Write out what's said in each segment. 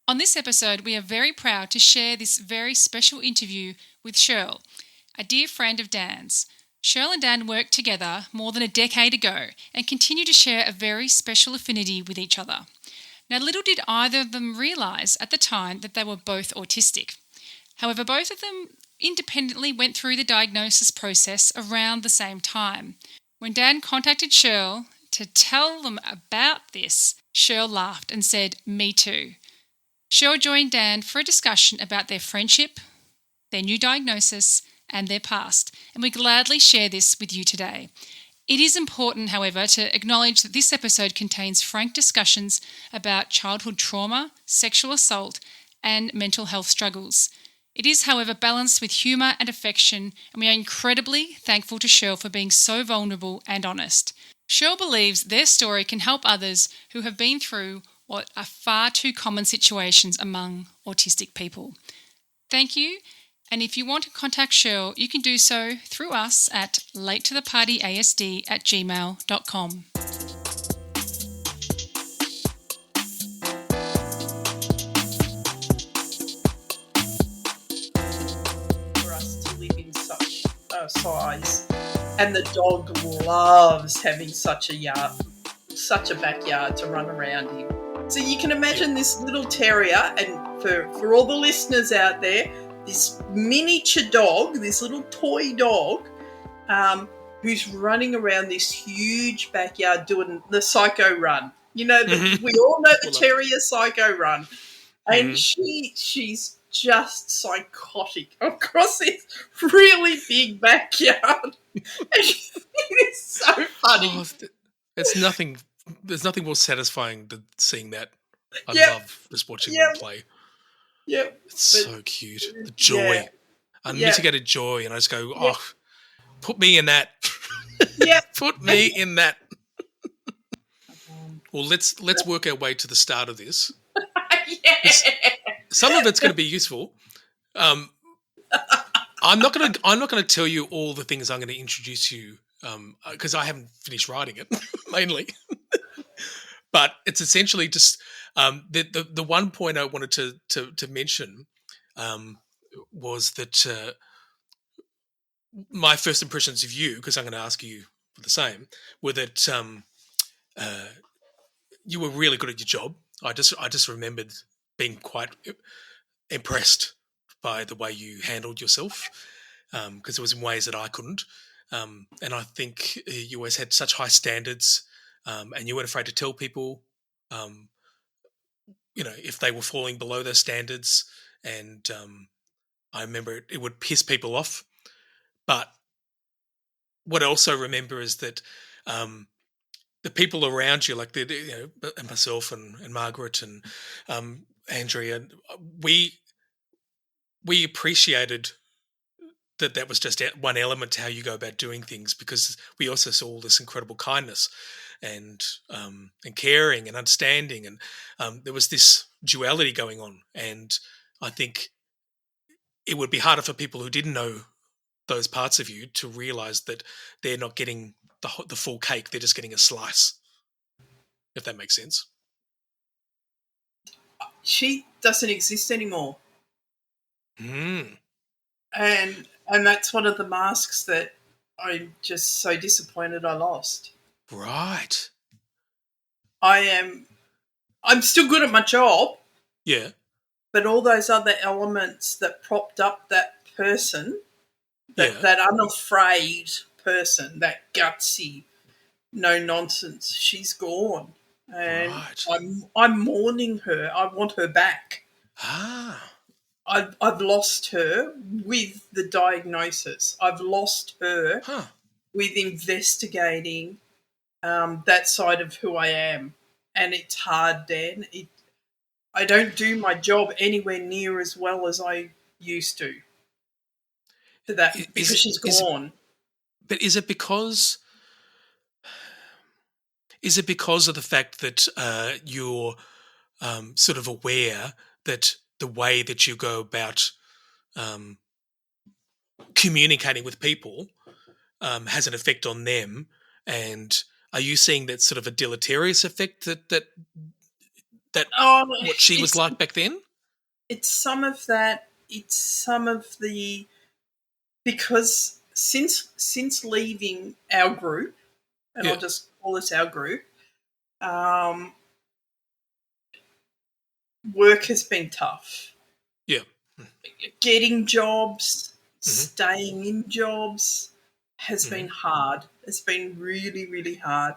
On this episode, we are very proud to share this very special interview with Shirl, a dear friend of Dan's. Shirl and Dan worked together more than a decade ago and continue to share a very special affinity with each other. Now, little did either of them realise at the time that they were both autistic. However, both of them independently went through the diagnosis process around the same time. When Dan contacted Shirl to tell them about this, Shirl laughed and said, "Me too." Shirl joined Dan for a discussion about their friendship, their new diagnosis, and their past, and we gladly share this with you today. It is important, however, to acknowledge that this episode contains frank discussions about childhood trauma, sexual assault, and mental health struggles. It is, however, balanced with humour and affection, and we are incredibly thankful to Shirl for being so vulnerable and honest. Shirl believes their story can help others who have been through what are far too common situations among autistic people. Thank you, and if you want to contact Shirl, you can do so through us at latetothepartyasd@gmail.com. For us to live in such a size, and the dog loves having such a backyard to run around in. So you can imagine this little terrier, and for all the listeners out there, this miniature dog, this little toy dog, who's running around this huge backyard doing the psycho run. You know, we all know the terrier psycho run. And she's just psychotic across this really big backyard. It is so funny. Oh, there's nothing more satisfying than seeing that. I love just watching them play. Yep. It's so cute. The joy. Unmitigated joy. And I just go, put me in that. Put me in that. Well, let's work our way to the start of this. Some of it's going to be useful. I'm not going to tell you all the things I'm going to introduce you because I haven't finished writing it mainly. But it's essentially just the one point I wanted to mention was that my first impressions of you, because I'm going to ask you for the same, were that you were really good at your job. I just remembered being quite impressed by the way you handled yourself, because it was in ways that I couldn't. And I think you always had such high standards, and you weren't afraid to tell people, if they were falling below those standards. And I remember it would piss people off. But what I also remember is that the people around you, like and myself and Margaret and Andrea, we appreciated that was just one element to how you go about doing things, because we also saw all this incredible kindness and caring and understanding, and there was this duality going on. And I think it would be harder for people who didn't know those parts of you to realise that they're not getting the full cake; they're just getting a slice. If that makes sense. She doesn't exist anymore. Mm. And that's one of the masks that I'm just so disappointed I lost. Right. I'm still good at my job. Yeah. But all those other elements that propped up that person, that unafraid person, that gutsy, no nonsense, she's gone. And I'm mourning her. I want her back. I've lost her with the diagnosis. I've lost her with investigating that side of who I am. And it's hard, Dan. I don't do my job anywhere near as well as I used to. Because she's gone. But is it because of the fact that you're sort of aware that the way that you go about communicating with people has an effect on them? And are you seeing that sort of a deleterious effect that that Oh, what she was like back then? it's some of that. It's some of the, because since leaving our group, and Yeah. I'll just call this our group, um, work has been tough. Yeah. Getting jobs, Mm-hmm. staying in jobs has been hard. It's been really, really hard.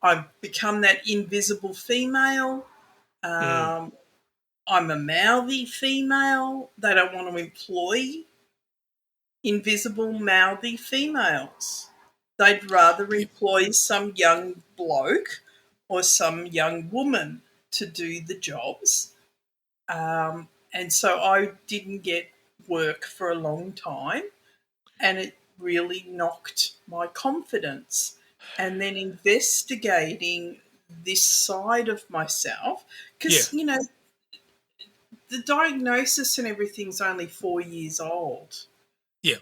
I've become that invisible female. I'm a mouthy female. They don't want to employ invisible mouthy females. They'd rather Yep. employ some young bloke or some young woman to do the jobs. And so I didn't get work for a long time, and it really knocked my confidence. And then investigating this side of myself, Yeah. because, the diagnosis and everything's only 4 years old. Yeah.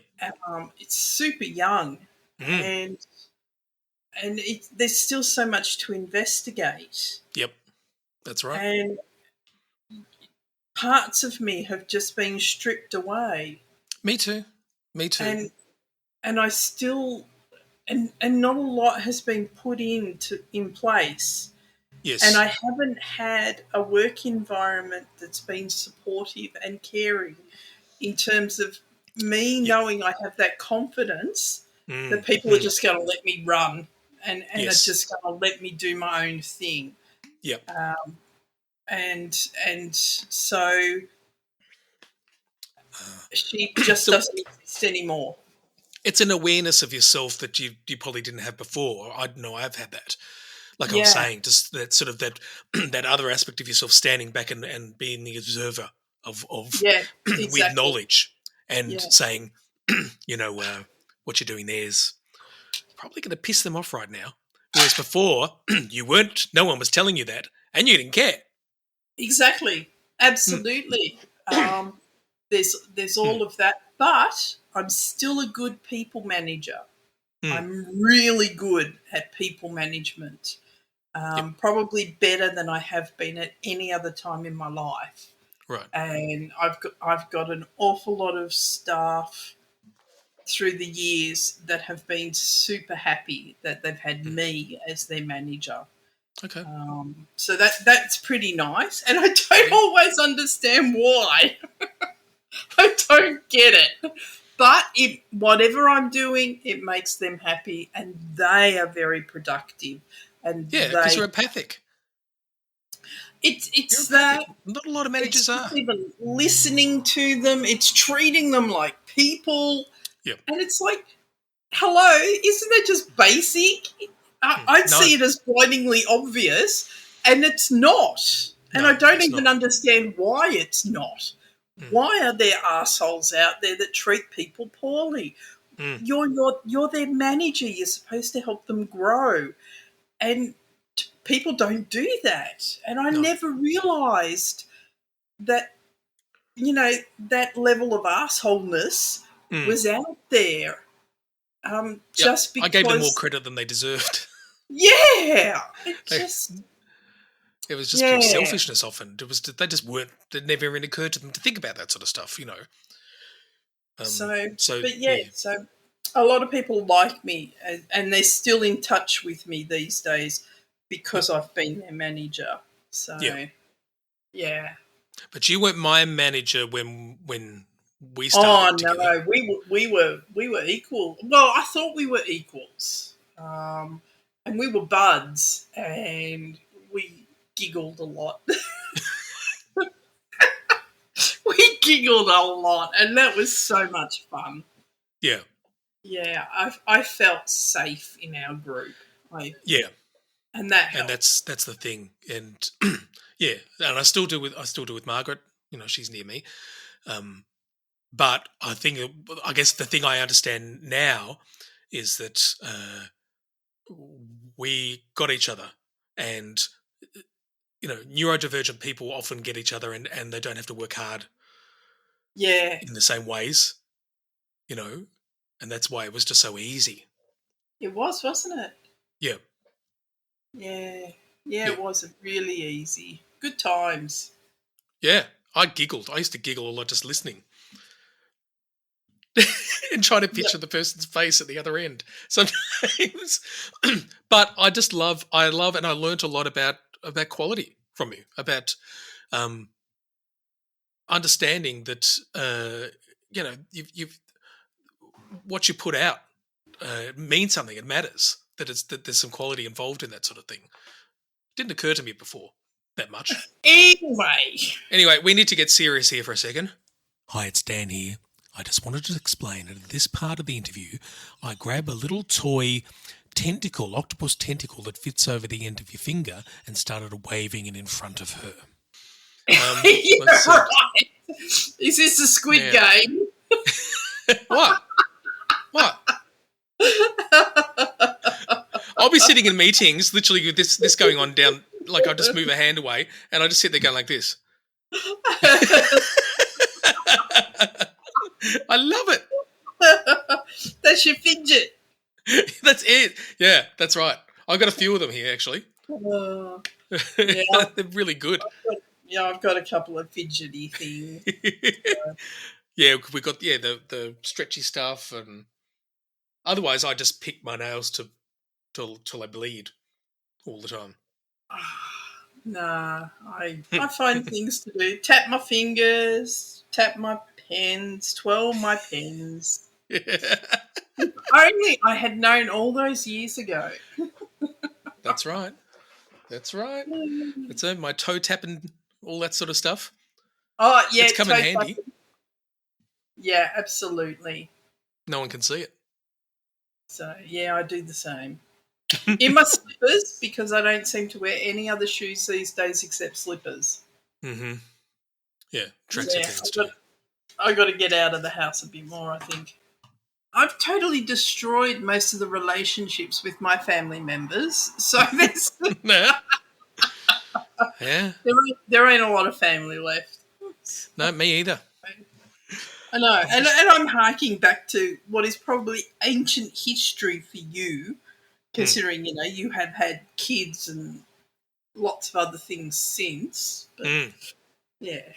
It's super young, Mm. and there's still so much to investigate. Yep. That's right. And parts of me have just been stripped away. Me too. Me too. And I still, and not a lot has been put in place. Yes. And I haven't had a work environment that's been supportive and caring in terms of me knowing I have that confidence that people are just going to let me run and are just going to let me do my own thing. Yep. And so she just doesn't exist anymore. It's an awareness of yourself that you probably didn't have before. I know I've had that. Like I was saying, just that sort of that that other aspect of yourself standing back and being the observer of exactly. with knowledge and saying, what you're doing there is probably going to piss them off right now. Whereas before, you weren't. No one was telling you that, and you didn't care. Exactly. Absolutely. There's all of that, but I'm still a good people manager. I'm really good at people management. Probably better than I have been at any other time in my life. Right. And I've got an awful lot of staff through the years that have been super happy that they've had me as their manager. Okay. So that's pretty nice, and I don't always understand why. I don't get it. But whatever I'm doing, it makes them happy, and they are very productive. And because you're empathic. It's that not a lot of managers are. Even listening to them, it's treating them like people. Yep. And it's like, hello, isn't it just basic? I'd see it as blindingly obvious, and it's not. And I don't even understand why it's not. Why are there assholes out there that treat people poorly? You're their manager. You're supposed to help them grow. And people don't do that. And I never realised that, that level of assholeness was out there. Just because I gave them more credit than they deserved. Yeah. It was just pure selfishness often. They just weren't, it never even occurred to them to think about that sort of stuff, So a lot of people like me, and they're still in touch with me these days because I've been their manager. So, yeah. But you weren't my manager when we started together. Oh, no, we were equal. Well, I thought we were equals. And we were buds, and we giggled a lot. We giggled a lot, and that was so much fun. Yeah. Yeah, I felt safe in our group. And that helped. And that's the thing. And and I still do with Margaret. She's near me. But I guess the thing I understand now is that we got each other, and neurodivergent people often get each other, and they don't have to work hard. Yeah. In the same ways, and that's why it was just so easy. It was, wasn't it? Yeah. Yeah. Yeah, it wasn't really easy. Good times. Yeah, I giggled. I used to giggle a lot just listening and trying to picture the person's face at the other end sometimes. But I just love, and I learnt a lot about quality from you, about understanding that, you've what you put out means something. It matters. That there's some quality involved in that sort of thing. Didn't occur to me before that much. Anyway, we need to get serious here for a second. Hi, it's Dan here. I just wanted to explain that in this part of the interview, I grab a little toy octopus tentacle that fits over the end of your finger and started waving it in front of her. You're right. Is this a Squid Game? What? I'll be sitting in meetings, literally with this going on down, like I just move a hand away and I just sit there going like this. I love it. That's your fidget. That's it. Yeah, that's right. I've got a few of them here, actually. Yeah. They're really good. I've got a couple of fidgety things. Yeah, we got the stretchy stuff, and otherwise I just pick my nails till I bleed all the time. Nah, I find things to do. Tap my fingers, tap my pens, twirl my pens. If only I had known all those years ago. That's right. That's my toe tapping, all that sort of stuff. Oh, yeah. It's come in handy. Tapping. Yeah, absolutely. No one can see it. So, yeah, I do the same. In my slippers, because I don't seem to wear any other shoes these days except slippers. Mm-hmm. Yeah, tracksuit pants too. I got to get out of the house a bit more, I think. I've totally destroyed most of the relationships with my family members. So there's... Yeah. There ain't a lot of family left. No, me either. I know. And I'm harking back to what is probably ancient history for you, considering, you have had kids and lots of other things since. But, yeah.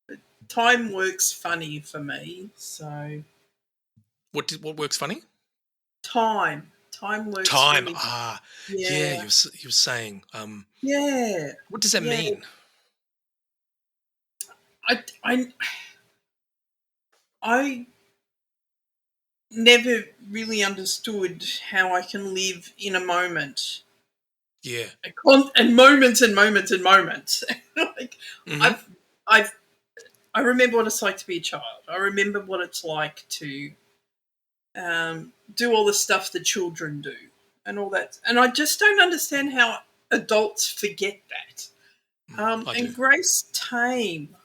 But time works funny for me, so... What works funny? Time works. Time. Really yeah. You were saying. Yeah. What does that mean? I never really understood how I can live in a moment. Yeah. And moments and moments and moments. Like I remember what it's like to be a child. I remember what it's like to do all the stuff that children do and all that. And I just don't understand how adults forget that. And Grace Tame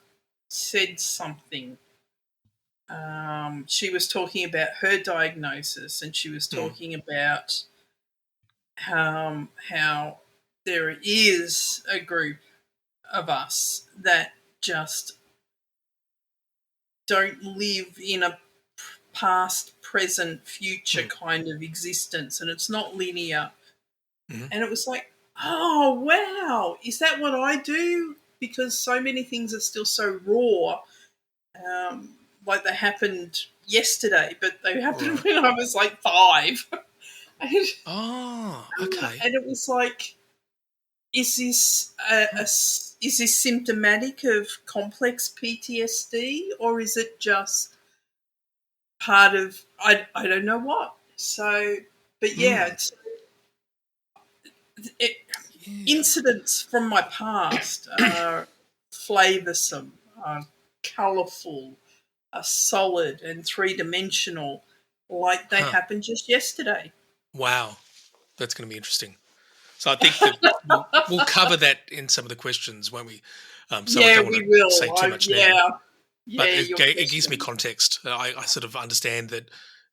said something. She was talking about her diagnosis, and she was talking about how there is a group of us that just don't live in a past, present, future kind of existence, and it's not linear. And it was like, oh, wow, is that what I do? Because so many things are still so raw, like they happened yesterday, but they happened when I was like 5. Okay. And it was like, is this symptomatic of complex PTSD, or is it just part of I don't know what? So, but incidents from my past are flavoursome, are colourful, are solid and 3-dimensional, like they happened just yesterday. Wow, that's going to be interesting. So I think that we'll cover that in some of the questions, won't we? So I don't want to say too much now. But it gives me context. I sort of understand that,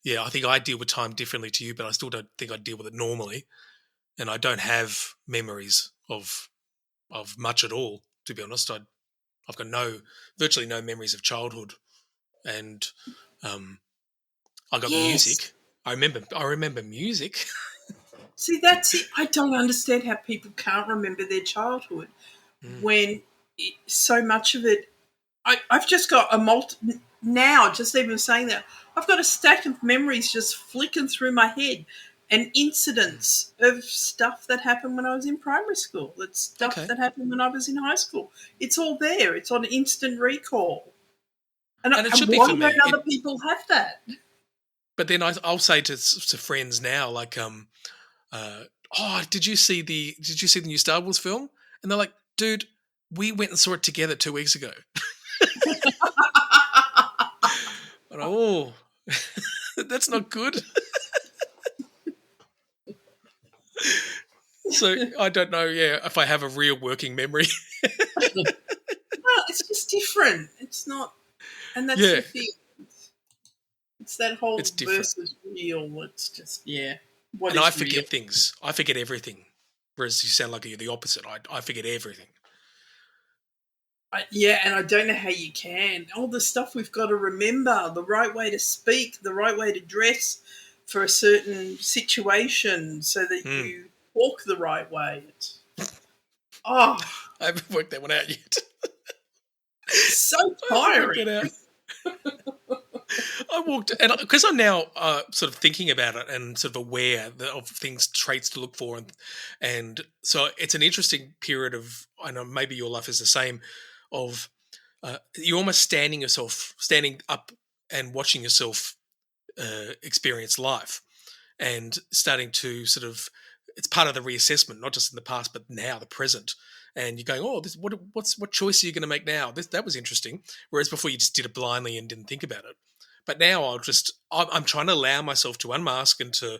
I think I deal with time differently to you, but I still don't think I deal with it normally. And I don't have memories of much at all, to be honest. I've got virtually no memories of childhood. And I got music. I remember music. See, that's it. I don't understand how people can't remember their childhood. when so much of it, I've just got now, just even saying that, I've got a stack of memories just flicking through my head and incidents of stuff that happened when I was in primary school. That's stuff that happened when I was in high school. It's all there. It's on instant recall. And it should be why for me. don't other people have that? But then I'll say to friends now, like, did you see the new Star Wars film? And they're like, dude, we went and saw it together 2 weeks ago. That's not good. So I don't know, if I have a real working memory. Well, it's just different. It's not, and that's the thing. It's that whole versus real. It's just, what and is I forget real? things. I forget everything. Whereas you sound like you're the opposite. I forget everything. And I don't know how you can. All the stuff we've got to remember, the right way to speak, the right way to dress for a certain situation so that you walk the right way. I haven't worked that one out yet. It's so tiring. I walked, and because I'm now sort of thinking about it and sort of aware of things, traits to look for, and so it's an interesting period of, I know maybe your life is the same, of you're almost standing up and watching yourself experience life, and starting to sort of, it's part of the reassessment, not just in the past but now, the present. And you're going, what choice are you going to make now? That was interesting. Whereas before you just did it blindly and didn't think about it. But now I'm trying to allow myself to unmask and to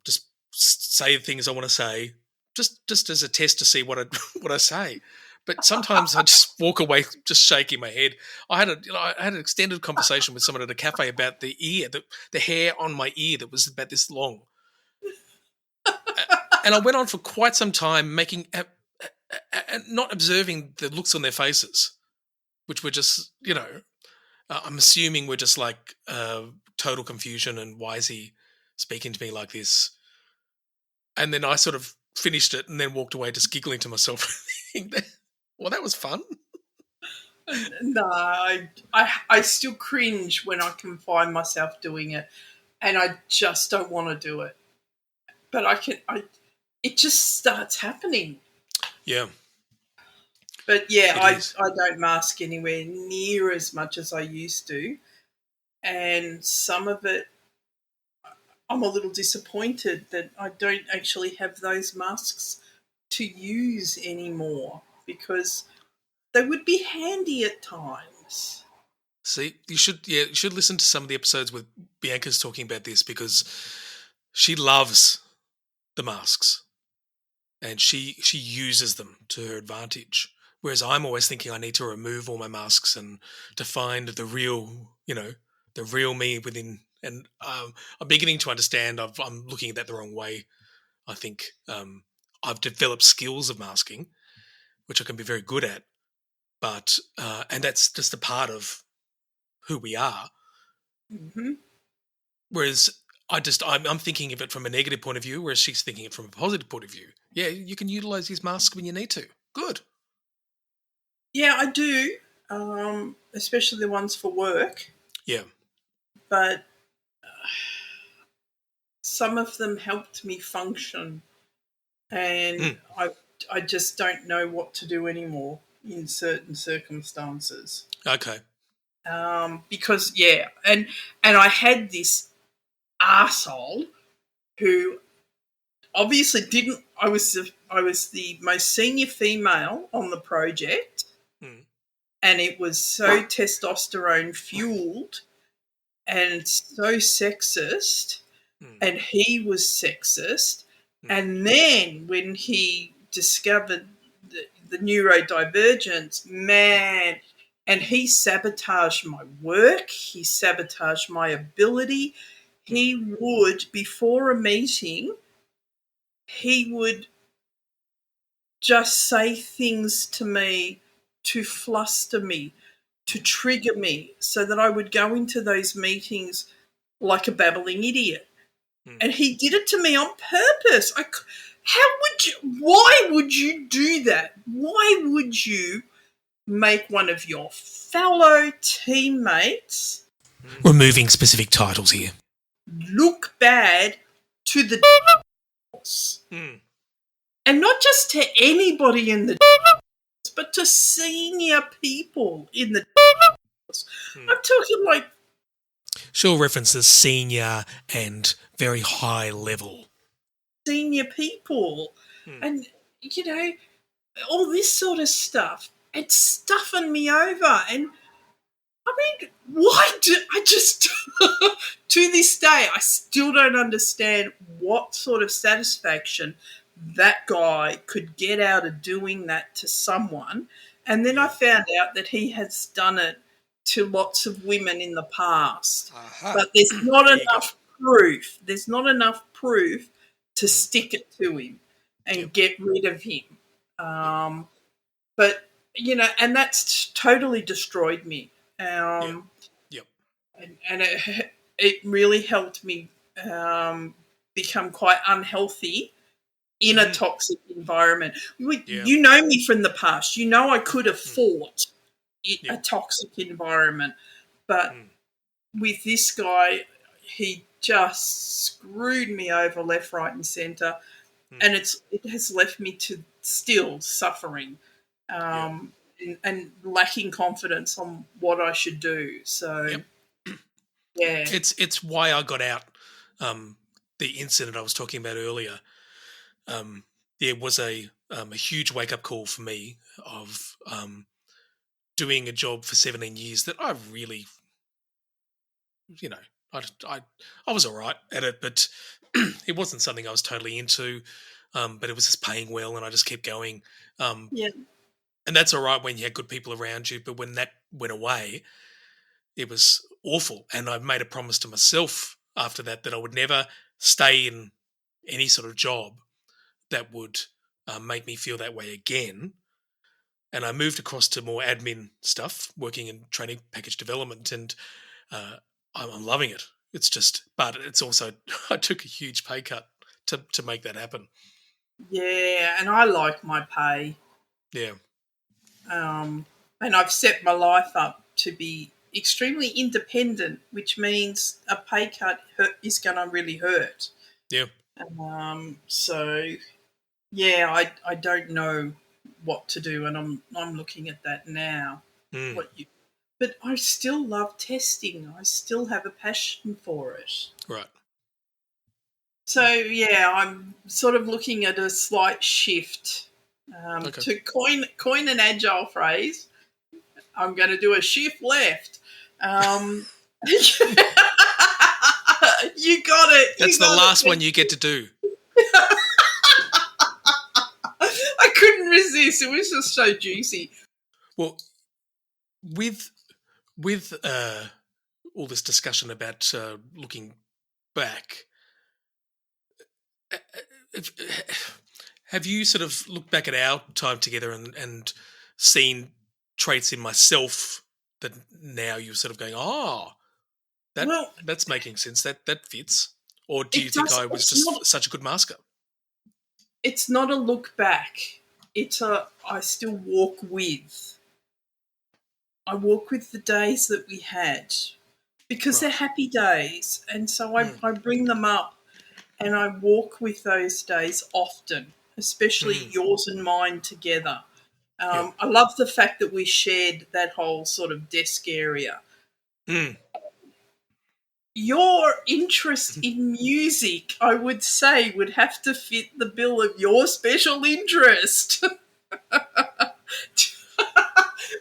just say the things I want to say, just as a test to see what I say. But sometimes I just walk away just shaking my head. I had an extended conversation with someone at a cafe about the ear, the hair on my ear that was about this long. And I went on for quite some time not observing the looks on their faces, which were just, I'm assuming we're just like total confusion and why is he speaking to me like this? And then I sort of finished it and then walked away just giggling to myself. Well, that was fun. No, I still cringe when I can find myself doing it, and I just don't want to do it. But it just starts happening. Yeah. But I don't mask anywhere near as much as I used to. And some of it, I'm a little disappointed that I don't actually have those masks to use anymore, because they would be handy at times. See, you should listen to some of the episodes where Bianca's talking about this, because she loves the masks and she uses them to her advantage. Whereas I'm always thinking I need to remove all my masks and to find the real, the real me within. And I'm beginning to understand I'm looking at that the wrong way. I think I've developed skills of masking, which I can be very good at. But and that's just a part of who we are. Mm-hmm. Whereas I'm thinking of it from a negative point of view, whereas she's thinking it from a positive point of view. Yeah, you can utilize these masks when you need to. Good. Yeah, I do, especially the ones for work. Yeah. But some of them helped me function, and I just don't know what to do anymore in certain circumstances. Okay. Because and I had this arsehole who obviously didn't. I was the most senior female on the project, and it was so testosterone fueled and so sexist, and he was sexist. And then when he discovered the neurodivergence, man, and he sabotaged my work, he sabotaged my ability. He would, before a meeting, he would just say things to me to fluster me, to trigger me, so that I would go into those meetings like a babbling idiot. And he did it to me on purpose. why would you do that? Why would you make one of your fellow teammates Removing specific titles here. look bad to the boss? And not just to anybody in the but to senior people in the I'm talking like Shirl references senior and very high level. Senior people and, you know, all this sort of stuff. It's stuffing me over. And, I mean, why do I just, to this day, I still don't understand what sort of satisfaction that guy could get out of doing that to someone. And then I found out that he has done it to lots of women in the past. But there's not enough proof. There's not enough proof to stick it to him and get rid of him. But, you know, and that's totally destroyed me. And it really helped me become quite unhealthy in a toxic environment. You know me from the past. You know I could have fought a toxic environment. But with this guy, he just screwed me over left, right and centre. And it has left me to still suffering and lacking confidence on what I should do. So, It's why I got out the incident I was talking about earlier. There was a huge wake-up call for me of doing a job for 17 years that I really, you know, I was all right at it, but it wasn't something I was totally into. But it was just paying well, and I just kept going. And that's all right when you had good people around you, but when that went away, it was awful. And I made a promise to myself after that I would never stay in any sort of job that would make me feel that way again. And I moved across to more admin stuff, working in training package development, and I'm loving it. It's just, but it's also, I took a huge pay cut to make that happen. Yeah, and I like my pay. Yeah. And I've set my life up to be extremely independent, which means a pay cut is going to really hurt. Yeah. So, yeah, I don't know what to do, and I'm looking at that now. But I still love testing. I still have a passion for it. Right. So, yeah, I'm sort of looking at a slight shift. To coin an agile phrase, I'm going to do a shift left. You got it. That's the last one you get to do. I couldn't resist. It was just so juicy. Well, with all this discussion about looking back, have you sort of looked back at our time together and seen traits in myself that now you're sort of going, that's making sense, that fits? Or do you think I was just such a good masker? It's not a look back. It's I still walk with. I walk with the days that we had because they're happy days. And so I bring them up and I walk with those days often, especially yours and mine together. I love the fact that we shared that whole sort of desk area. Your interest in music, I would say, would have to fit the bill of your special interest.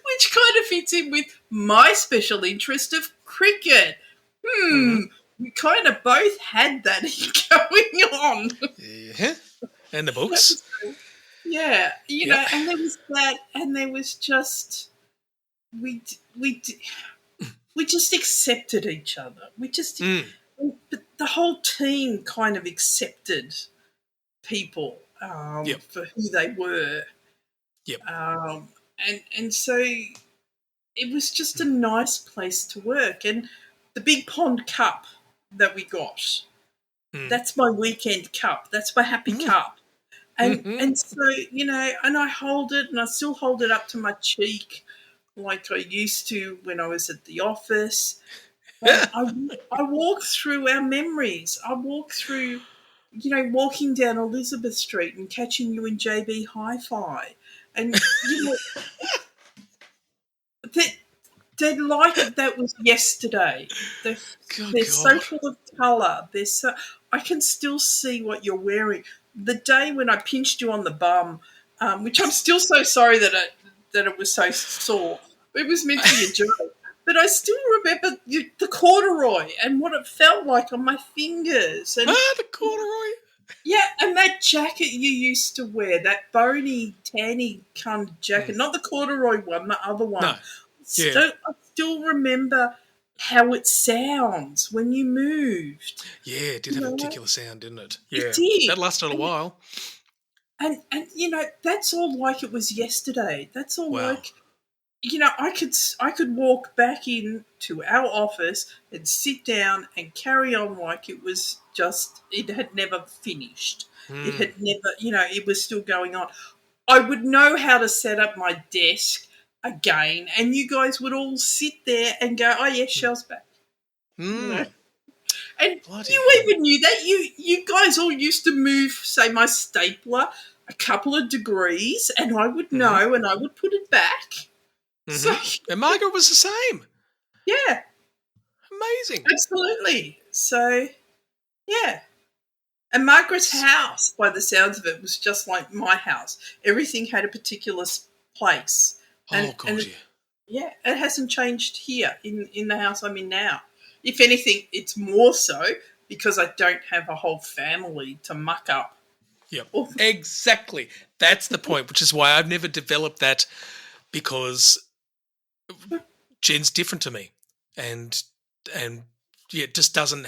Which kind of fits in with my special interest of cricket. We kind of both had that going on. Yeah, and the books. Yeah, you know, and there was that, and there was just we just accepted each other. We just, but the whole team kind of accepted people for who they were. And so it was just a nice place to work. And the Big Pond Cup that we got, that's my weekend cup. That's my happy cup. And so, and I hold it, and I still hold it up to my cheek like I used to when I was at the office. And I walk through our memories. I walk through, walking down Elizabeth Street and catching you in JB Hi-Fi. And, they're like that was yesterday. They're so full of colour. I can still see what you're wearing. The day when I pinched you on the bum, which I'm still so sorry that it was so sore. It was meant to be a joke. But I still remember the corduroy and what it felt like on my fingers. And the corduroy. yeah, and that jacket you used to wear, that bony, tanny kind of jacket, not the corduroy one, the other one. No. Yeah. I still remember how it sounds when you moved. Yeah, it did have a particular sound, didn't it? Yeah. It did. That lasted a while. And that's all like it was yesterday. That's all like, I could walk back into our office and sit down and carry on like it was just, it had never finished. It had never, it was still going on. I would know how to set up my desk again, and you guys would all sit there and go, "Oh yeah, Shell's back." And Bloody you even knew that. You guys all used to move, say, my stapler a couple of degrees, and I would know, and I would put it back. So, and Margaret was the same. Yeah. Amazing. Absolutely. So, yeah. And Margaret's house, by the sounds of it, was just like my house. Everything had a particular place. And, yeah, it hasn't changed here in the house I'm in now. If anything, it's more so because I don't have a whole family to muck up. Yep, exactly. That's the point, which is why I've never developed that, because Jen's different to me, and yeah, it just doesn't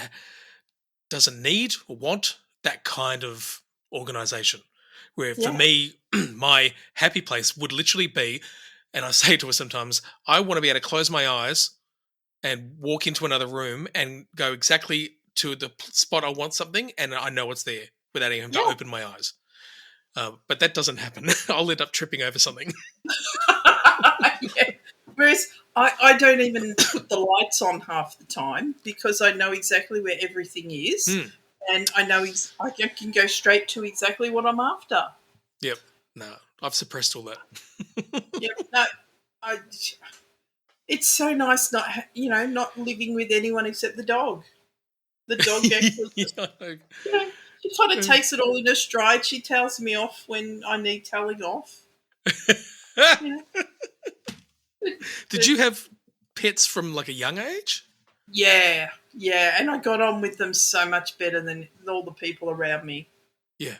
need or want that kind of organisation. Where for me, my happy place would literally be, and I say to her sometimes, I want to be able to close my eyes and walk into another room and go exactly to the spot I want something, and I know it's there without even having to open my eyes. But that doesn't happen. I'll end up tripping over something. Yeah. Whereas I don't even put the lights on half the time because I know exactly where everything is, and I know I can go straight to exactly what I'm after. Yep. No, I've suppressed all that. Yep. No, it's so nice not living with anyone except the dog. The dog actually, she kind of takes it all in her stride. She tells me off when I need telling off. Did you have pets from like a young age? Yeah, and I got on with them so much better than all the people around me. Yeah.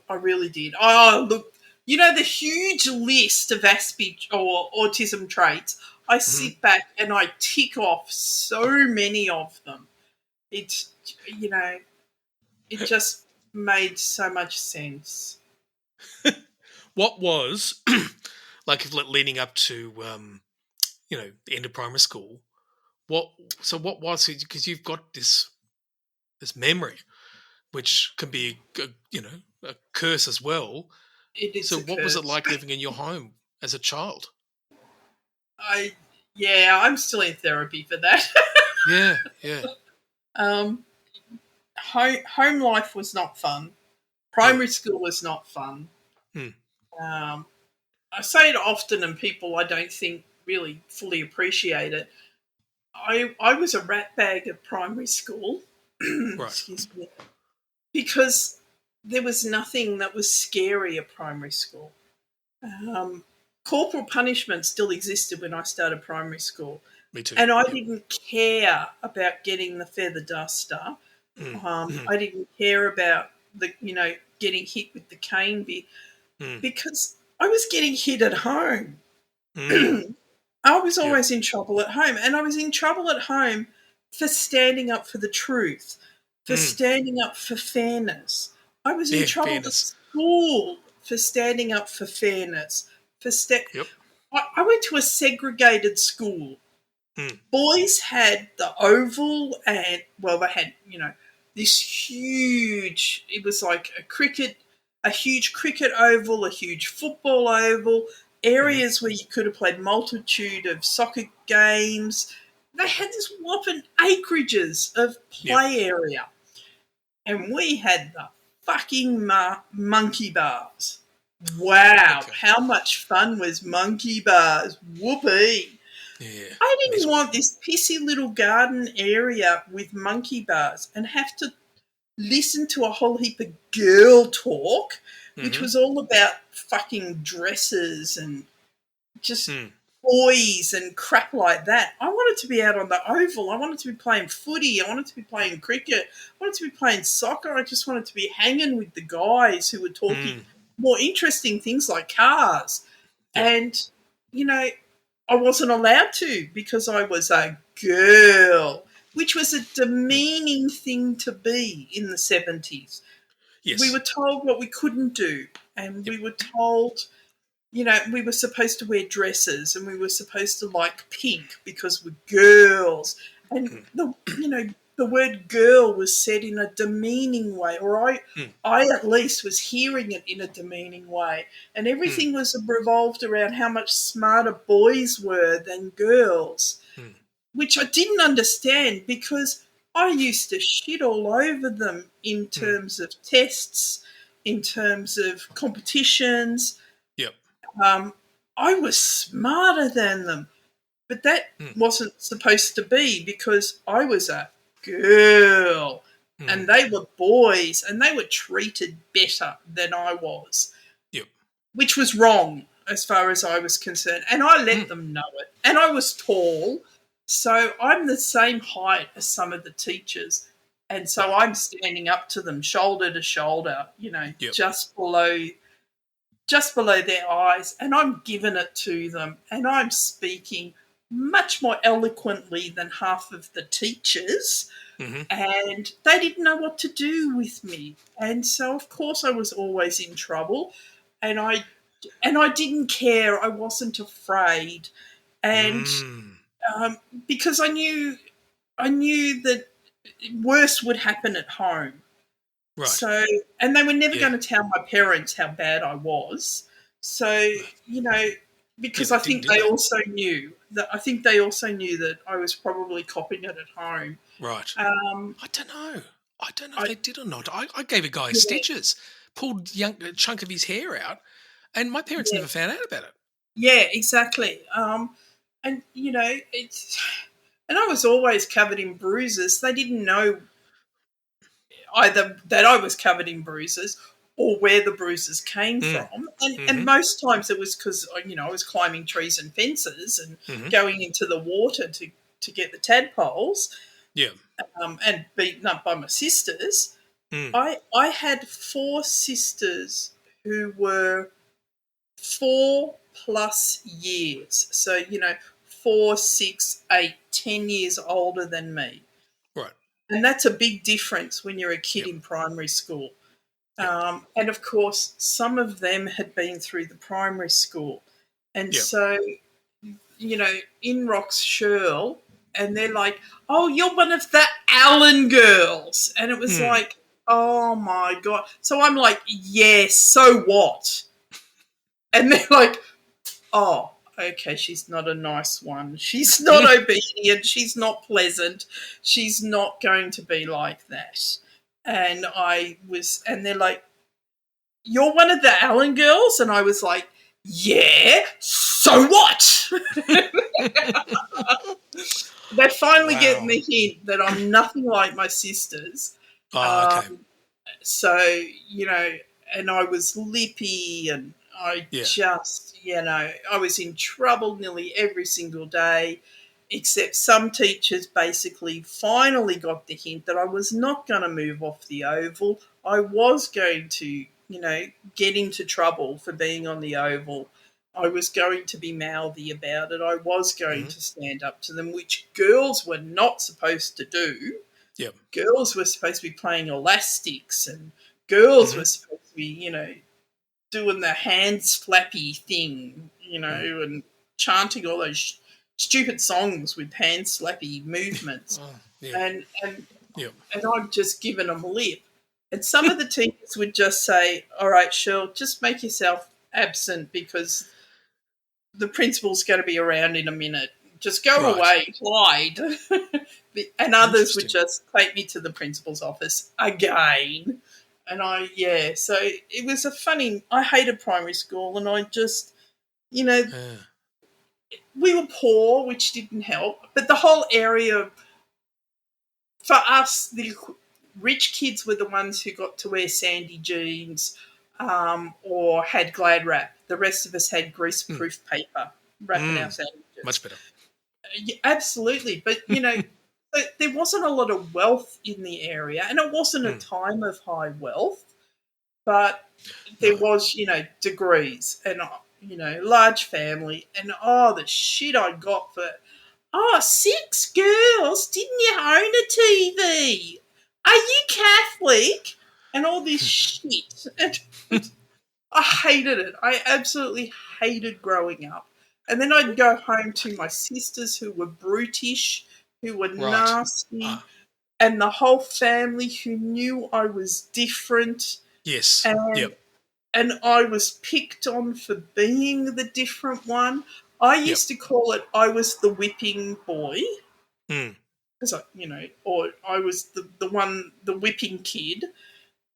I really did. Oh, look, the huge list of Asperger or autism traits, I sit back and I tick off so many of them. It's, it just made so much sense. What was, like leading up to, the end of primary school, what was it? Because you've got this memory, which can be, a curse as well. It is. So what was it like living in your home as a child? I'm still in therapy for that. Yeah. Home life was not fun. Primary school was not fun. I say it often, and people I don't think really fully appreciate it. I was a rat bag at primary school. Right. Excuse me. Because there was nothing that was scary at primary school. Corporal punishment still existed when I started primary school. Me too. And I didn't care about getting the feather duster. I didn't care about getting hit with the cane bit because I was getting hit at home. I was always in trouble at home, and I was in trouble at home for standing up for the truth, for standing up for fairness. I was in trouble at school for standing up for fairness. I went to a segregated school. Boys had the oval, and they had this huge. It was like a cricket a huge cricket oval, a huge football oval, areas where you could have played multitude of soccer games. They had this whopping acreages of play area. And we had the fucking monkey bars. Wow, how much fun was monkey bars? Whoopee. Yeah. I didn't want this pissy little garden area with monkey bars and have to listen to a whole heap of girl talk, which was all about fucking dresses and just boys and crap like that. I wanted to be out on the oval. I wanted to be playing footy. I wanted to be playing cricket. I wanted to be playing soccer. I just wanted to be hanging with the guys who were talking more interesting things like cars. And, you know, I wasn't allowed to because I was a girl, which was a demeaning thing to be in the 70s. Yes. We were told what we couldn't do, and we were told, you know, we were supposed to wear dresses and we were supposed to like pink because we're girls. And, the word girl was said in a demeaning way, or I at least was hearing it in a demeaning way. And everything was revolved around how much smarter boys were than girls, which I didn't understand because I used to shit all over them in terms of tests, in terms of competitions. Yep. I was smarter than them, but that wasn't supposed to be because I was a girl and they were boys and they were treated better than I was, which was wrong as far as I was concerned. And I let them know it. And I was tall, so I'm the same height as some of the teachers. And so I'm standing up to them shoulder to shoulder, just below their eyes, and I'm giving it to them, and I'm speaking much more eloquently than half of the teachers, and they didn't know what to do with me. And so, of course, I was always in trouble, and I didn't care. I wasn't afraid, and because I knew that worse would happen at home. Right. So, and they were never going to tell my parents how bad I was. So, because I think they also knew that. I think they also knew that I was probably copying it at home. Right. I don't know. I don't know if they did or not. I gave a guy stitches, pulled a chunk of his hair out, and my parents never found out about it. Yeah, exactly. And and I was always covered in bruises. They didn't know either that I was covered in bruises or where the bruises came from. And most times it was because, I was climbing trees and fences and going into the water to get the tadpoles and beaten up by my sisters. I had 4 sisters who were 4+ years. So, 4, 6, 8, 10 years older than me. Right. And that's a big difference when you're a kid in primary school. And, of course, some of them had been through the primary school. And so, in rocks Shirl, and they're like, oh, you're one of the Allen girls. And it was like, oh, my God. So I'm like, yes, so what? And they're like, oh, okay, she's not a nice one. She's not obedient. She's not pleasant. She's not going to be like that. And they're like, you're one of the Allen girls? And I was like, yeah, so what? They finally get the hint that I'm nothing like my sisters. Oh, okay. So, and I was lippy and I just, I was in trouble nearly every single day, except some teachers basically finally got the hint that I was not going to move off the oval. I was going to, get into trouble for being on the oval. I was going to be mouthy about it. I was going to stand up to them, which girls were not supposed to do. Yep. Girls were supposed to be playing elastics, and girls were supposed to be, doing the hands flappy thing, and chanting all those stupid songs with hand slappy movements. And I've just given them lip. And some of the teachers would just say, all right, Shirl, just make yourself absent because the principal's going to be around in a minute. Just go Right. away, hide. And others would Interesting. just take me to the principal's office again. And so it was I hated primary school, and I just, Yeah. we were poor, which didn't help. But the whole area, for us, the rich kids were the ones who got to wear sandy jeans or had Glad wrap. The rest of us had greaseproof paper wrapping our sandwiches. Much better. Yeah, absolutely. But, there wasn't a lot of wealth in the area, and it wasn't a time of high wealth, but there was, degrees and, large family. And, the shit I got for, 6 girls, didn't you own a TV? Are you Catholic? And all this shit. And I hated it. I absolutely hated growing up. And then I'd go home to my sisters who were brutish, who were nasty, and the whole family who knew I was different. Yes. And I was picked on for being the different one. I used to call it I was the whipping boy. Because or I was the whipping kid,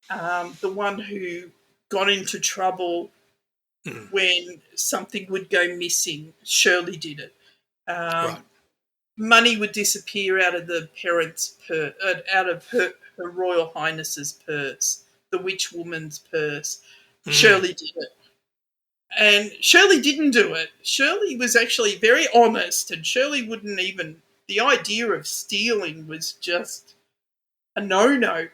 the one who got into trouble when something would go missing. Shirley did it. Money would disappear out of the parents' out of her Royal Highness's purse, the witch woman's purse. Shirley did it. And Shirley didn't do it. Shirley was actually very honest, and Shirley wouldn't even... The idea of stealing was just a no-no.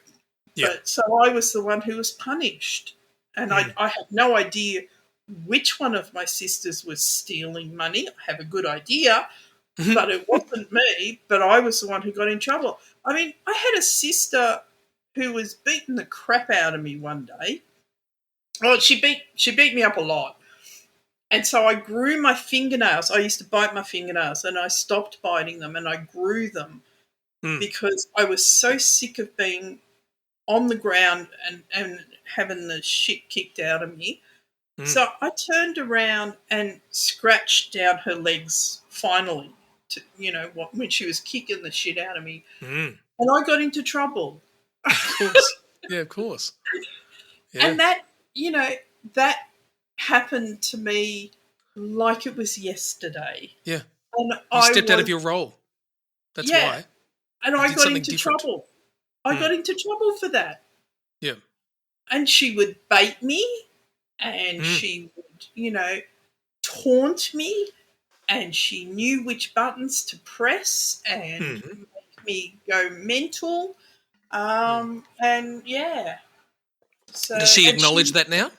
But so I was the one who was punished. And I had no idea which one of my sisters was stealing money. I have a good idea, but it wasn't me. But I was the one who got in trouble. I mean, I had a sister who was beating the crap out of me one day. Well, she beat me up a lot. And so I grew my fingernails. I used to bite my fingernails, and I stopped biting them, and I grew them because I was so sick of being on the ground and having the shit kicked out of me. So I turned around and scratched down her legs finally, when she was kicking the shit out of me. And I got into trouble. Of course. Yeah, of course. Yeah. And that, that happened to me like it was yesterday. Yeah. And you stepped out of your role. That's why. And I got into trouble. I got into trouble for that. Yeah. And she would bait me, and she would, taunt me, and she knew which buttons to press and make me go mental. And yeah. So, does she acknowledge that now?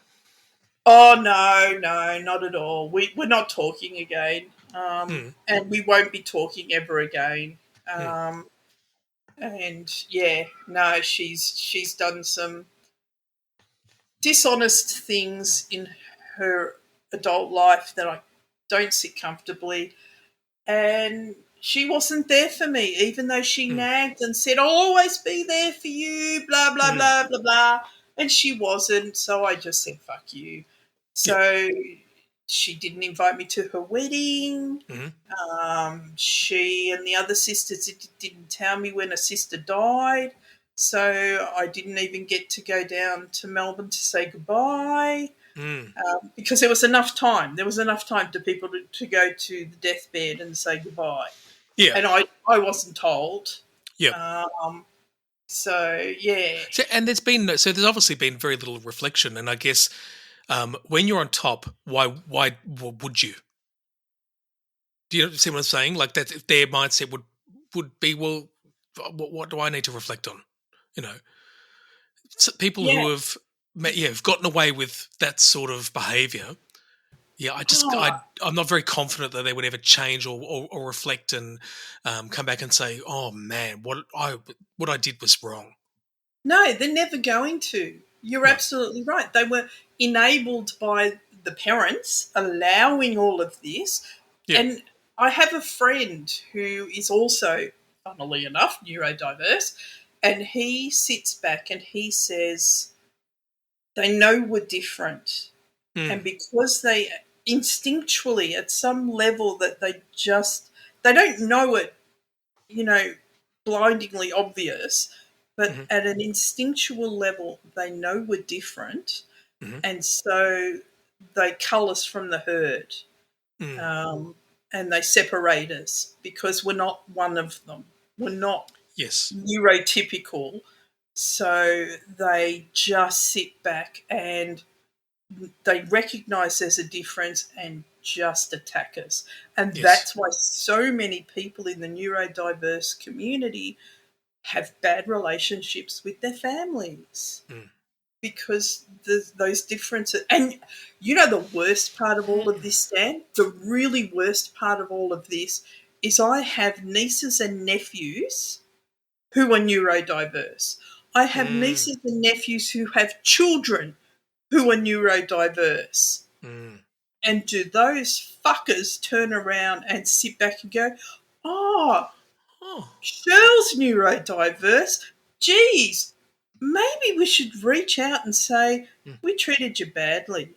Oh, no, not at all. We're not talking again. And we won't be talking ever again. And yeah, no, she's done some dishonest things in her adult life that I don't sit comfortably. And she wasn't there for me, even though she nagged and said, I'll always be there for you, blah, blah, blah, blah, blah. And she wasn't, so I just said, fuck you. So she didn't invite me to her wedding. She and the other sisters didn't tell me when a sister died, so I didn't even get to go down to Melbourne to say goodbye because there was enough time. There was enough time to people to go to the deathbed and say goodbye. Yeah. And I wasn't told. Yeah. So, yeah. And there's obviously been very little reflection, and I guess when you're on top, why would you? Do you see what I'm saying? Like that, if their mindset would be, well, what do I need to reflect on? People who have gotten away with that sort of behaviour. Yeah, I'm not very confident that they would ever change or reflect and come back and say, oh man, what I did was wrong. No, they're never going to. You're absolutely right. They were enabled by the parents allowing all of this. Yeah. And I have a friend who is also, funnily enough, neurodiverse, And he sits back and he says, they know we're different. And because they instinctually, at some level that they don't know it, blindingly obvious, but at an instinctual level, they know we're different. And so they cull us from the herd. And they separate us because we're not one of them. We're not neurotypical. So they just sit back and they recognise there's a difference and just attack us. And that's why so many people in the neurodiverse community have bad relationships with their families. Because those differences. And the worst part of all of this, Dan, the really worst part of all of this is I have nieces and nephews who are neurodiverse. I have nieces and nephews who have children who are neurodiverse. And do those fuckers turn around and sit back and go, Shirl's neurodiverse. Geez, maybe we should reach out and say, we treated you badly.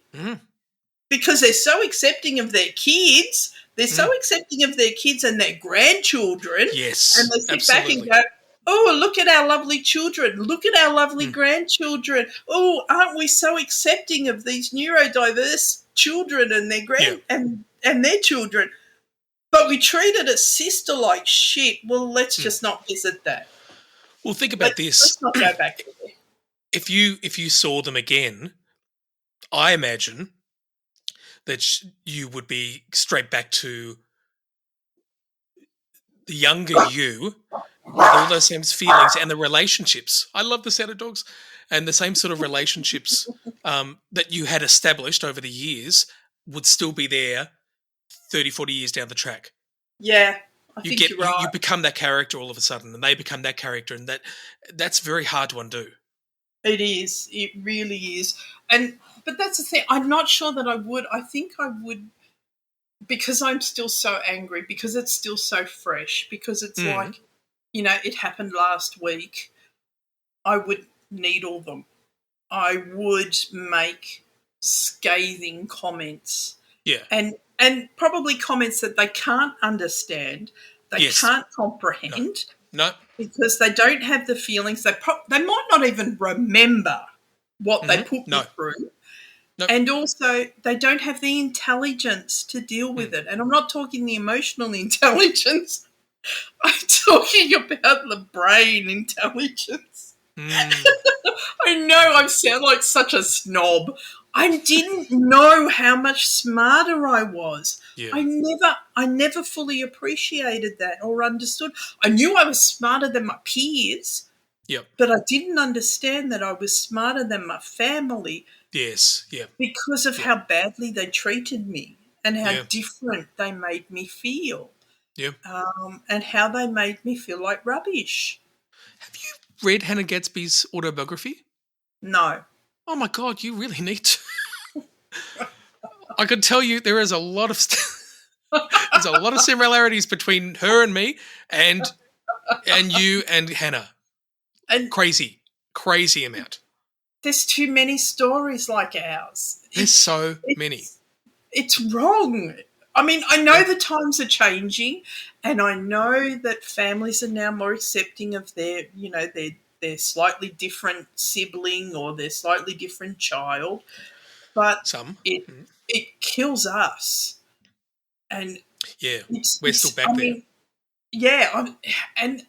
Because they're so accepting of their kids. They're so accepting of their kids and their grandchildren. Yes, and they sit absolutely. back and go, oh, look at our lovely children. Look at our lovely grandchildren. Oh, aren't we so accepting of these neurodiverse children and their and their children? But we treated a sister like shit. Well, let's just not visit that. Well, think about this. Let's not go back there. If you saw them again, I imagine that you would be straight back to the younger you, with all those same feelings and the relationships. I love the sound of dogs. And the same sort of relationships that you had established over the years would still be there 30, 40 years down the track. Yeah, I think you're right. You become that character all of a sudden, and they become that character, and that's very hard to undo. It is. It really is. But that's the thing. I'm not sure that I would. I think I would, because I'm still so angry, because it's still so fresh, because it's like, it happened last week. I would needle them. I would make scathing comments. Yeah. And probably comments that they can't understand, they can't comprehend. No. Because they don't have the feelings. They might not even remember what they put me through. Nope. And also, they don't have the intelligence to deal with it. And I'm not talking the emotional intelligence. I'm talking about the brain intelligence. I know I sound like such a snob. I didn't know how much smarter I was. Yeah. I never fully appreciated that or understood. I knew I was smarter than my peers. Yep. But I didn't understand that I was smarter than my family. Yes. Yeah. Because of how badly they treated me and how different they made me feel. Yeah. And how they made me feel like rubbish. Have you read Hannah Gadsby's autobiography? No. Oh my God, you really need to. I can tell you there is a lot of there's a lot of similarities between her and me, and you and Hannah. And crazy amount. There's too many stories like ours. There's so many. It's wrong. I mean, I know the times are changing, and I know that families are now more accepting of their slightly different sibling or their slightly different child, but it kills us. And we're still back there. And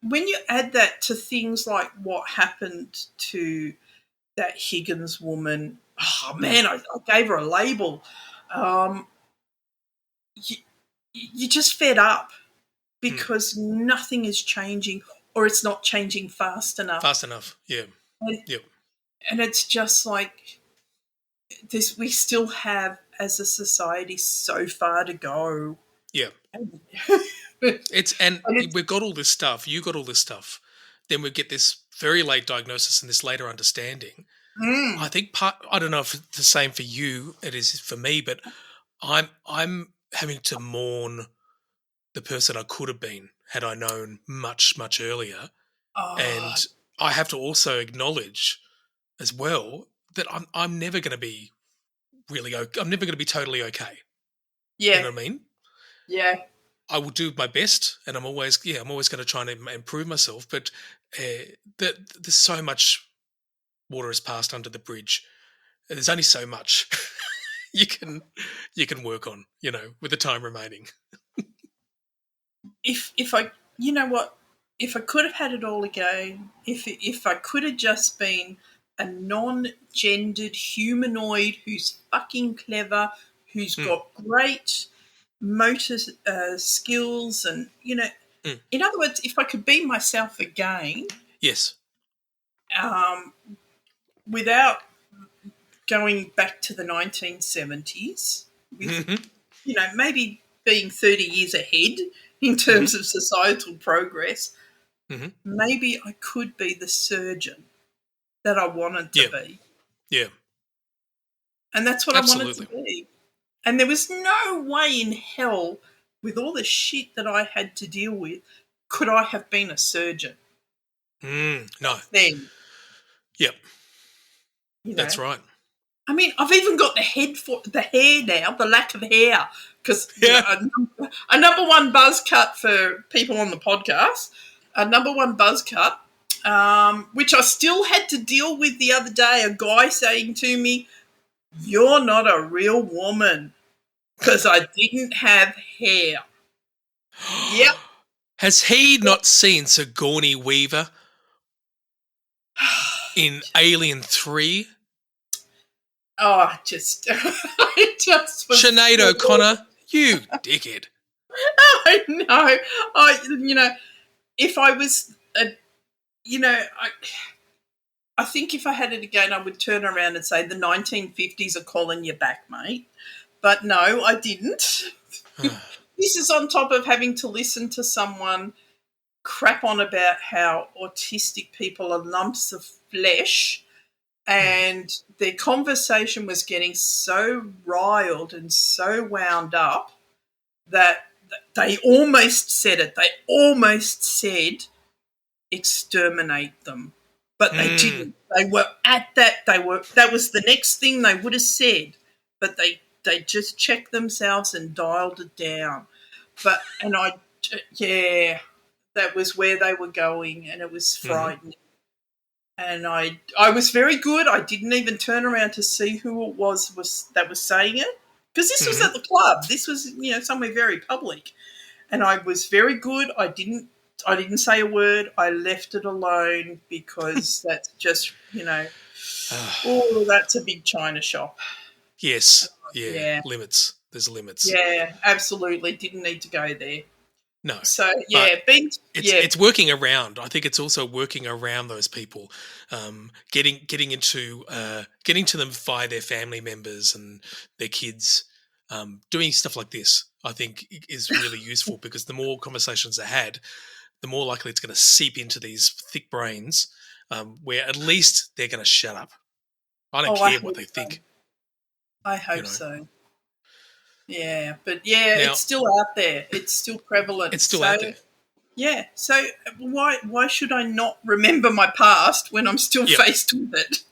when you add that to things like what happened to that Higgins woman, oh man, I gave her a label. You're just fed up because nothing is changing, or it's not changing fast enough. Yeah. And it's just like this. We still have, as a society, so far to go. Yeah. We've got all this stuff. You got all this stuff. Then we get this very late diagnosis and this later understanding. I think I don't know if it's the same for you. It is for me, but I'm having to mourn the person I could have been had I known much, much earlier. Oh, And I have to also acknowledge as well that I'm never going to be really okay. I'm never going to be totally okay. You yeah, know what I mean? yeah. I will do my best, and I'm always going to try and improve myself. But there's so much water has passed under the bridge. There's only so much you can work on, with the time remaining. If I, you know what, if I could have had it all again, if I could have just been a non-gendered humanoid who's fucking clever, who's Mm, got great motor skills, and mm. in other words, if I could be myself again, Yes. um, without going back to the 1970s, with Hmm. maybe being 30 years ahead in Hmm. terms of societal progress, Hmm. maybe I could be the surgeon that I wanted to Yeah. be. Yeah. And that's what I wanted to Absolutely. be. And there was no way in hell, with all the shit that I had to deal with, could I have been a surgeon No. then, Yep. you know. That's right. I mean, I've even got the hair now, the lack of hair, because Yeah. a number one buzz cut for people on the podcast, a number one buzz cut, which I still had to deal with the other day. A guy saying to me, "You're not a real woman because I didn't have hair." Yep. Has he not seen Sigourney Weaver in Alien 3? Oh, I just was. Sinead O'Connor, you dickhead. I know. If I was I think if I had it again, I would turn around and say the 1950s are calling you back, mate. But no, I didn't. This is on top of having to listen to someone crap on about how autistic people are lumps of flesh, and their conversation was getting so riled and so wound up that they almost said it. They almost said, exterminate them. But they didn't. They were at that. That was the next thing they would have said. But they just checked themselves and dialed it down. Yeah, that was where they were going, and it was frightening. And I was very good. I didn't even turn around to see who it was that was saying it, because this was at the club. This was somewhere very public, and I was very good. I didn't say a word. I left it alone because that's just oh, that's a big china shop. Yes. Yeah. Yeah, Limits. There's limits. yeah, absolutely. Didn't need to go there. No. So But yeah, it's working around. I think it's also working around those people, getting to them via their family members and their kids, doing stuff like this. I think is really useful because the more conversations are had, the more likely it's going to seep into these thick brains, where at least they're going to shut up. I don't I care what hope they so. think. I hope so. Yeah, but yeah, Now, it's still out there. It's still prevalent. it's still out there. Yeah. So why should I not remember my past when I'm still faced with it?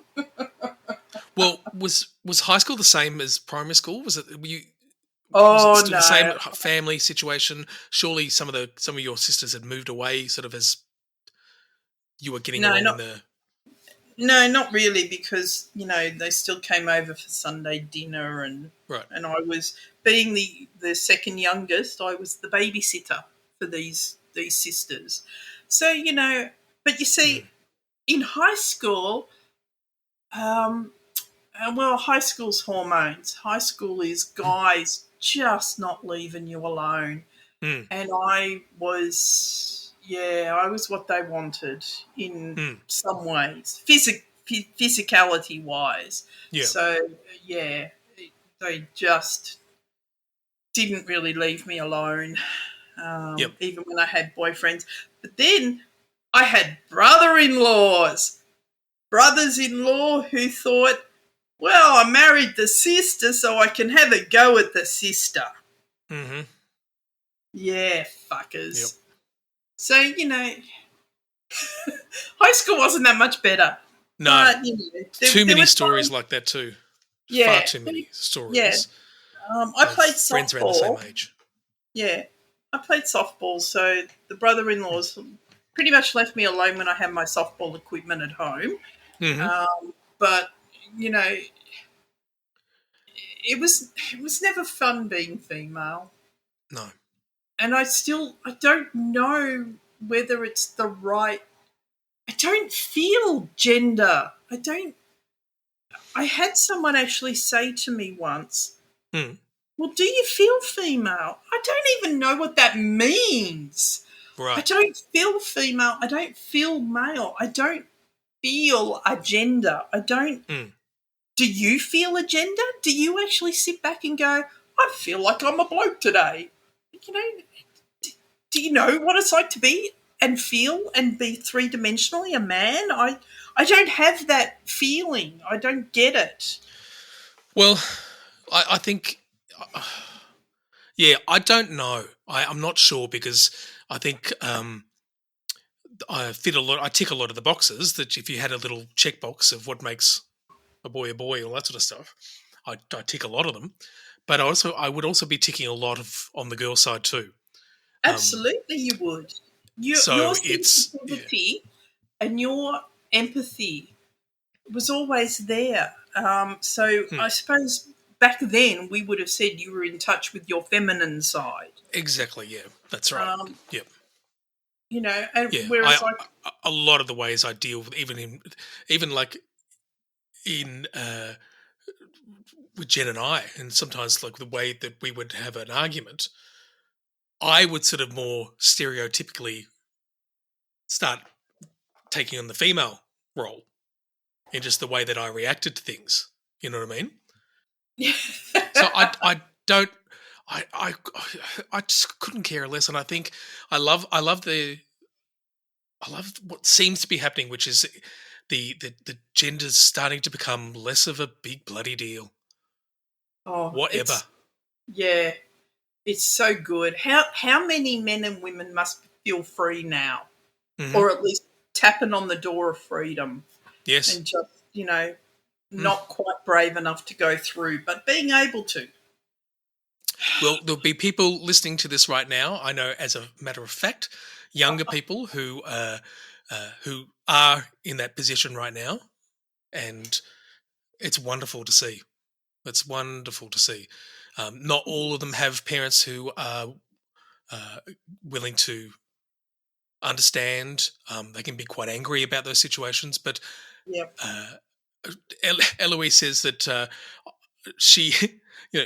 Well, was high school the same as primary school? Was it Oh still no. the same family situation? Surely some of your sisters had moved away, sort of as you were getting along in the. No, not really, because they still came over for Sunday dinner, and Right. and I was, being the second youngest, I was the babysitter for these sisters. So but you see, in high school, high school's hormones. High school is guys just not leaving you alone, and I was what they wanted in some ways, physicality wise. Yeah. So yeah, they just didn't really leave me alone, even when I had boyfriends. But then I had brothers-in-law who thought, well, I married the sister, so I can have a go at the sister. Mm-hmm. Yeah, fuckers. Yep. So, High school wasn't that much better. No, But, too many were stories times, like that too. Far yeah, too many yeah. stories I of played friends around the same softball. age. Yeah, I played softball, so the brother-in-laws pretty much left me alone when I had my softball equipment at home. Mm-hmm. But you know, it was never fun being female, No. and I don't know whether it's the right. I don't feel gender. I had someone actually say to me once, Mm. "Well, do you feel female?" I don't even know what that means. I Right. don't feel female. I don't feel male. I don't feel a gender. I don't. Mm. Do you feel a gender? Do you actually sit back and go, I feel like I'm a bloke today? You know, do you know what it's like to be and feel and be three-dimensionally a man? I don't have that feeling. I don't get it. Well, I think, yeah, I don't know. I'm not sure because I think I fit a lot. I tick a lot of the boxes that if you had a little checkbox of what makes a boy, all that sort of stuff, I tick a lot of them. But I would also be ticking a lot of on the girl side too. Absolutely, you would. Your So it's sensitivity and your empathy was always there. So Hmm. I suppose back then we would have said you were in touch with your feminine side. Exactly, yeah, that's right. Um, Yep, and yeah. whereas like, A lot of the ways I deal with even like in with Jen and I, and sometimes like the way that we would have an argument, I would sort of more stereotypically start taking on the female role in just the way that I reacted to things. You know what I mean? So I don't I I just couldn't care less, and I think I love what seems to be happening, which is the gender's starting to become less of a big bloody deal. oh, Whatever. yeah, it's so good. How many men and women must feel free now, Hmm. or at least tapping on the door of freedom, Yes. and just Mm. not quite brave enough to go through, but being able to. Well, there'll be people listening to this right now. I know, as a matter of fact, younger people who are in that position right now, and it's wonderful to see. It's wonderful to see. Not all of them have parents who are uh, willing to understand. They can be quite angry about those situations, but Yep. uh, Eloise says that she,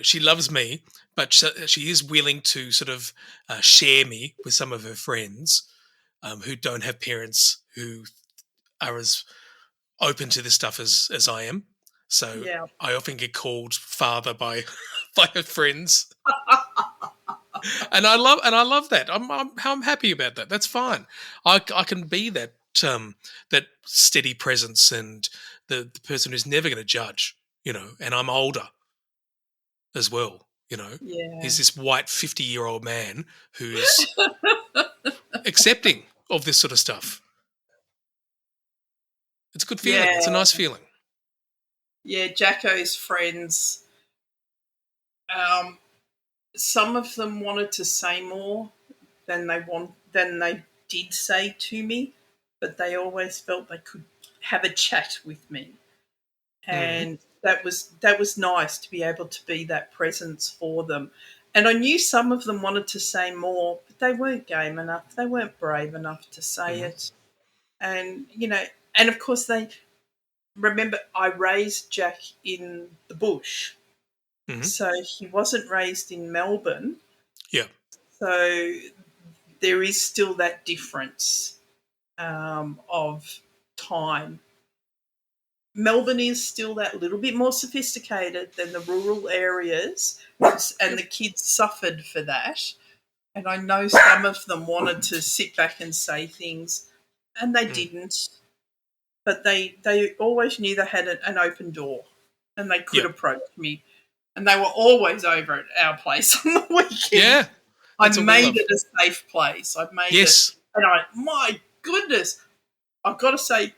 she loves me, but she is willing to sort of share me with some of her friends who don't have parents who are as open to this stuff as I am. So Yeah. I often get called father by by her friends, and I love that. I'm happy about that. That's fine. I can be that that steady presence and the person who's never going to judge. And I'm older as well. Yeah. He's this white 50-year-old man who's accepting of this sort of stuff. It's a good feeling. Yeah. It's a nice feeling. Yeah. Jacko's friends. Um, some of them wanted to say more than they did say to me, but they always felt they could have a chat with me, Mm. and that was nice to be able to be that presence for them. And I knew some of them wanted to say more, but they weren't game enough. They weren't brave enough to say Mm. it. And and of course they remember I raised Jack in the bush, Mm. so he wasn't raised in Melbourne. Yeah. So there is still that difference of time. Melbourne is still that little bit more sophisticated than the rural areas, and the kids suffered for that. And I know some of them wanted to sit back and say things, and they Mm. didn't. But they always knew they had an open door, and they could Yeah. approach me. And they were always over at our place on the weekend. Yeah. I That's what we made love. it a safe place. I made it, Yes. and my goodness, I've got to say,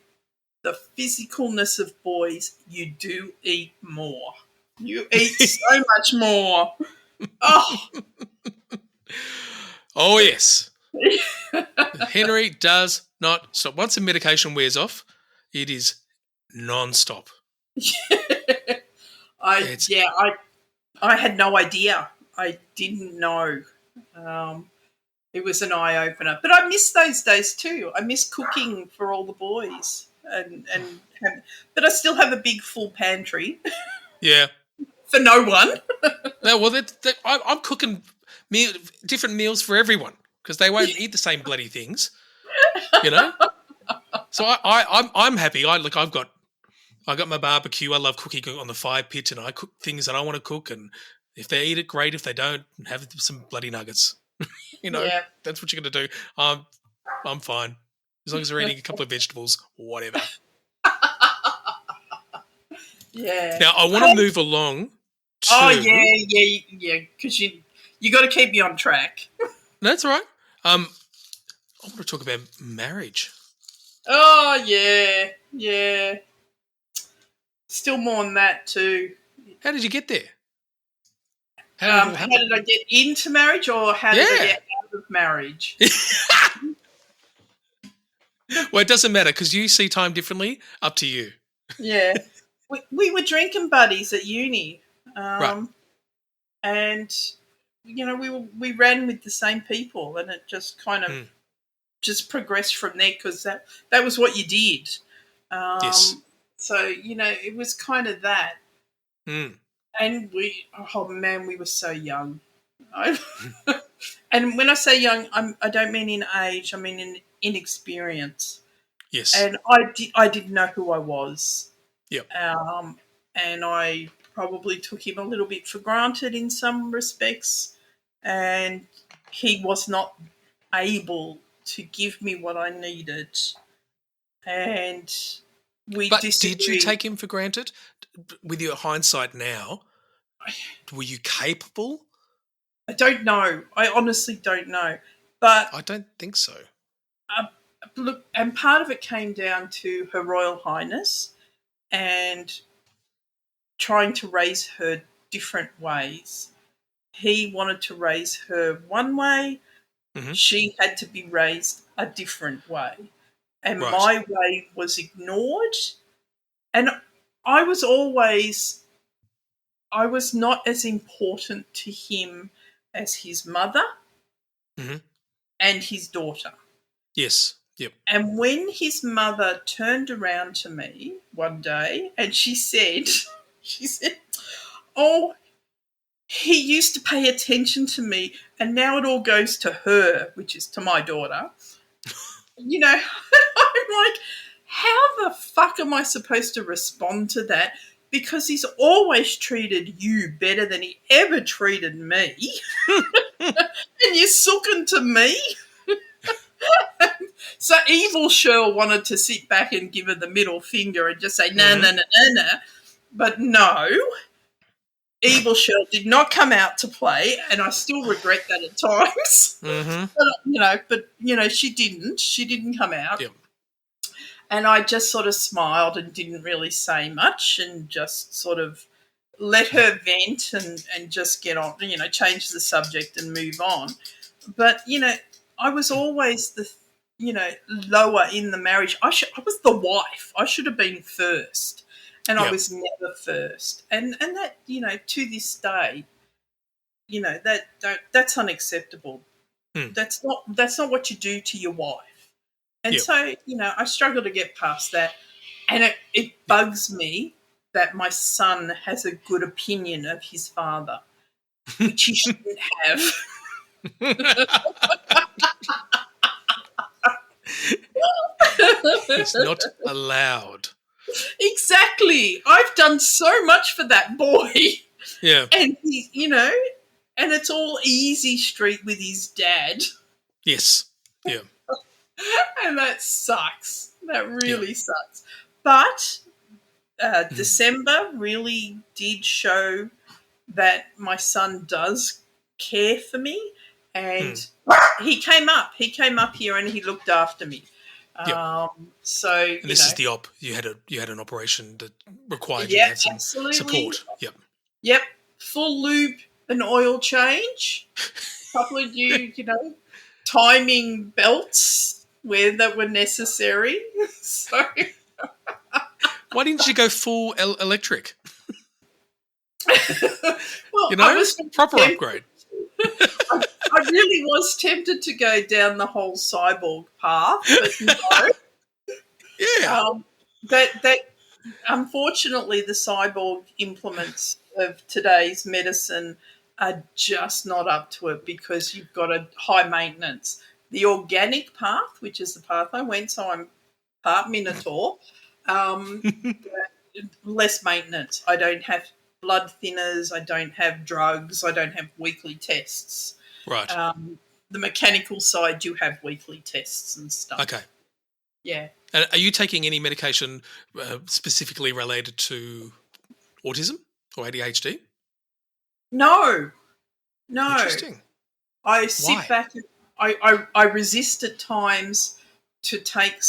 the physicalness of boys, you do eat more. You eat so much more. Oh, Oh, yes. Henry does not stop. Once the medication wears off, it is non-stop. I had no idea. I didn't know. It was an eye opener. But I miss those days too. I miss cooking for all the boys, but I still have a big full pantry Yeah. for no one. No, well, I'm cooking different meals for everyone because they won't eat the same bloody things, you know. So I'm happy. I've got my barbecue. I love cooking on the fire pit, and I cook things that I want to cook. And if they eat it, great. If they don't, have some bloody nuggets. Yeah. That's what you're going to do. I'm fine as long as they're eating a couple of vegetables, whatever. Yeah. Now I want to move along. Oh yeah. Because you got to keep me on track. That's right. I want to talk about marriage. Oh yeah. Still more than that too. How did you get there? How did I get into marriage, or how did I get out of marriage? Well, it doesn't matter because you see time differently. Up to you. Yeah. We were drinking buddies at uni. Right. And, we ran with the same people, and it just kind of just progressed from there because that was what you did. Yes. So, it was kind of that. Mm. And we were so young. And when I say young, I don't mean in age, I mean in inexperience. Yes. And I didn't know who I was. Yep. And I probably took him a little bit for granted in some respects, and he was not able to give me what I needed. And But did you take him for granted? With your hindsight now, were you capable? I don't know. I honestly don't know. But I don't think so. Look, and part of it came down to Her Royal Highness and trying to raise her different ways. He wanted to raise her one way. Mm-hmm. She had to be raised a different way. And Right. my way was ignored. And I was not as important to him as his mother and his daughter. Yes. Yep. And when his mother turned around to me one day and she said, oh, he used to pay attention to me and now it all goes to her, which is to my daughter. I'm like, how the fuck am I supposed to respond to that? Because he's always treated you better than he ever treated me. And you're sooking to me? So evil Shirl wanted to sit back and give her the middle finger and just say, no. But no, evil Shirl did not come out to play, and I still regret that at times. Mm-hmm. But she didn't. She didn't come out. Yep. And I just sort of smiled and didn't really say much and just sort of let her vent and just get on, change the subject and move on. But, I was always the lower in the marriage. I was the wife. I should have been first, and I was never first. And that, to this day, that's unacceptable. That's not what you do to your wife. And so, I struggle to get past that, and it bugs me that my son has a good opinion of his father, which he shouldn't have. It's not allowed. Exactly. I've done so much for that boy. Yeah. And he, and it's all easy street with his dad. Yes. Yeah. And that sucks. That really sucks. But December really did show that my son does care for me. And he came up here and he looked after me. Yep. So And this is the op. You had an operation that required you to yeah, have some absolutely. support. Yep. Yep, full lube and oil change. Couple of timing belts where that were necessary. So, Why didn't you go full electric? well, I was proper tempted, upgrade. I really was tempted to go down the whole cyborg path, but no. Yeah. That unfortunately, the cyborg implements of today's medicine are just not up to it because you've got a high maintenance. The organic path, which is the path I went, so I'm part Minotaur, less maintenance. I don't have blood thinners. I don't have drugs. I don't have weekly tests. Right. The mechanical side, you have weekly tests and stuff. Okay. Yeah. And are you taking any medication specifically related to autism or ADHD? No. Interesting. I sit Why? back and I resist at times to take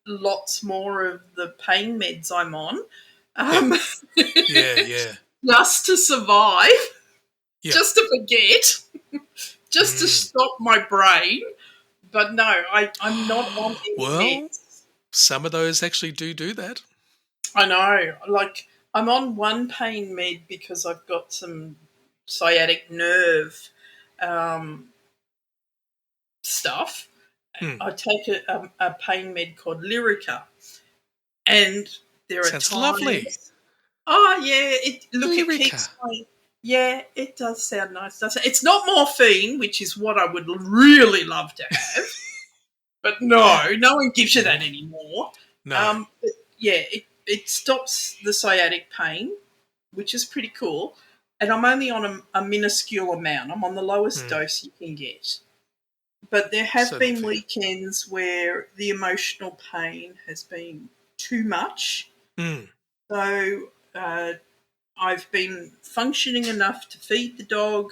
lots more of the pain meds I'm on. Yeah. Just to survive, Yeah. just to forget, just to stop my brain. But no, I'm not on any meds. Some of those actually do that. I know. Like, I'm on one pain med because I've got some sciatic nerve stuff. I take a pain med called Lyrica, and there Sounds are times. lovely. Oh yeah, Lyrica. It keeps my. Yeah, it does sound nice, doesn't it? It's not morphine, which is what I would really love to have. But no one gives you that anymore. No. But yeah, it stops the sciatic pain, which is pretty cool. And I'm only on a minuscule amount. I'm on the lowest dose you can get. But there have been weekends where the emotional pain has been too much. So I've been functioning enough to feed the dog,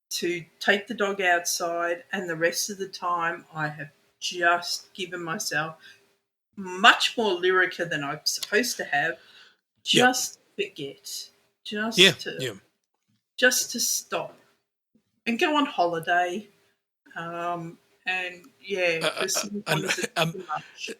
to take the dog outside, and the rest of the time I have just given myself much more Lyrica than I'm supposed to have, just to forget, just to stop and go on holiday. And yeah,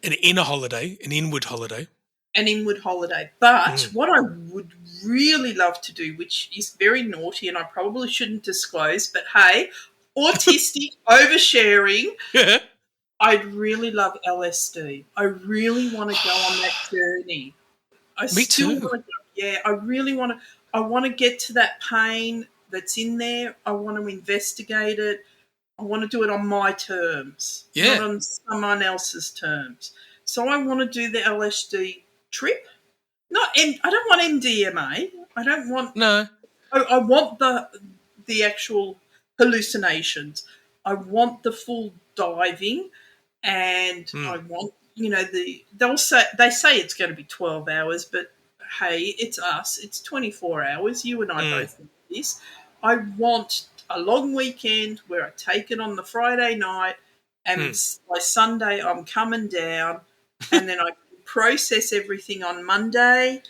an inner holiday, an inward holiday. An inward holiday. But what I would really love to do, which is very naughty and I probably shouldn't disclose, but hey, autistic oversharing, I'd really love LSD. I really want to go on that journey. Me too. I really want to. I want to get to that pain that's in there. I want to investigate it. I want to do it on my terms, not on someone else's terms. So I want to do the LSD trip. I don't want MDMA. I don't want. No. I want the actual hallucinations. I want the full diving, and I want they say it's going to be 12 hours, but hey, it's us. It's 24 hours. You and I both know this. I want a long weekend where I take it on the Friday night, and by Sunday I'm coming down, and then I process everything on Monday,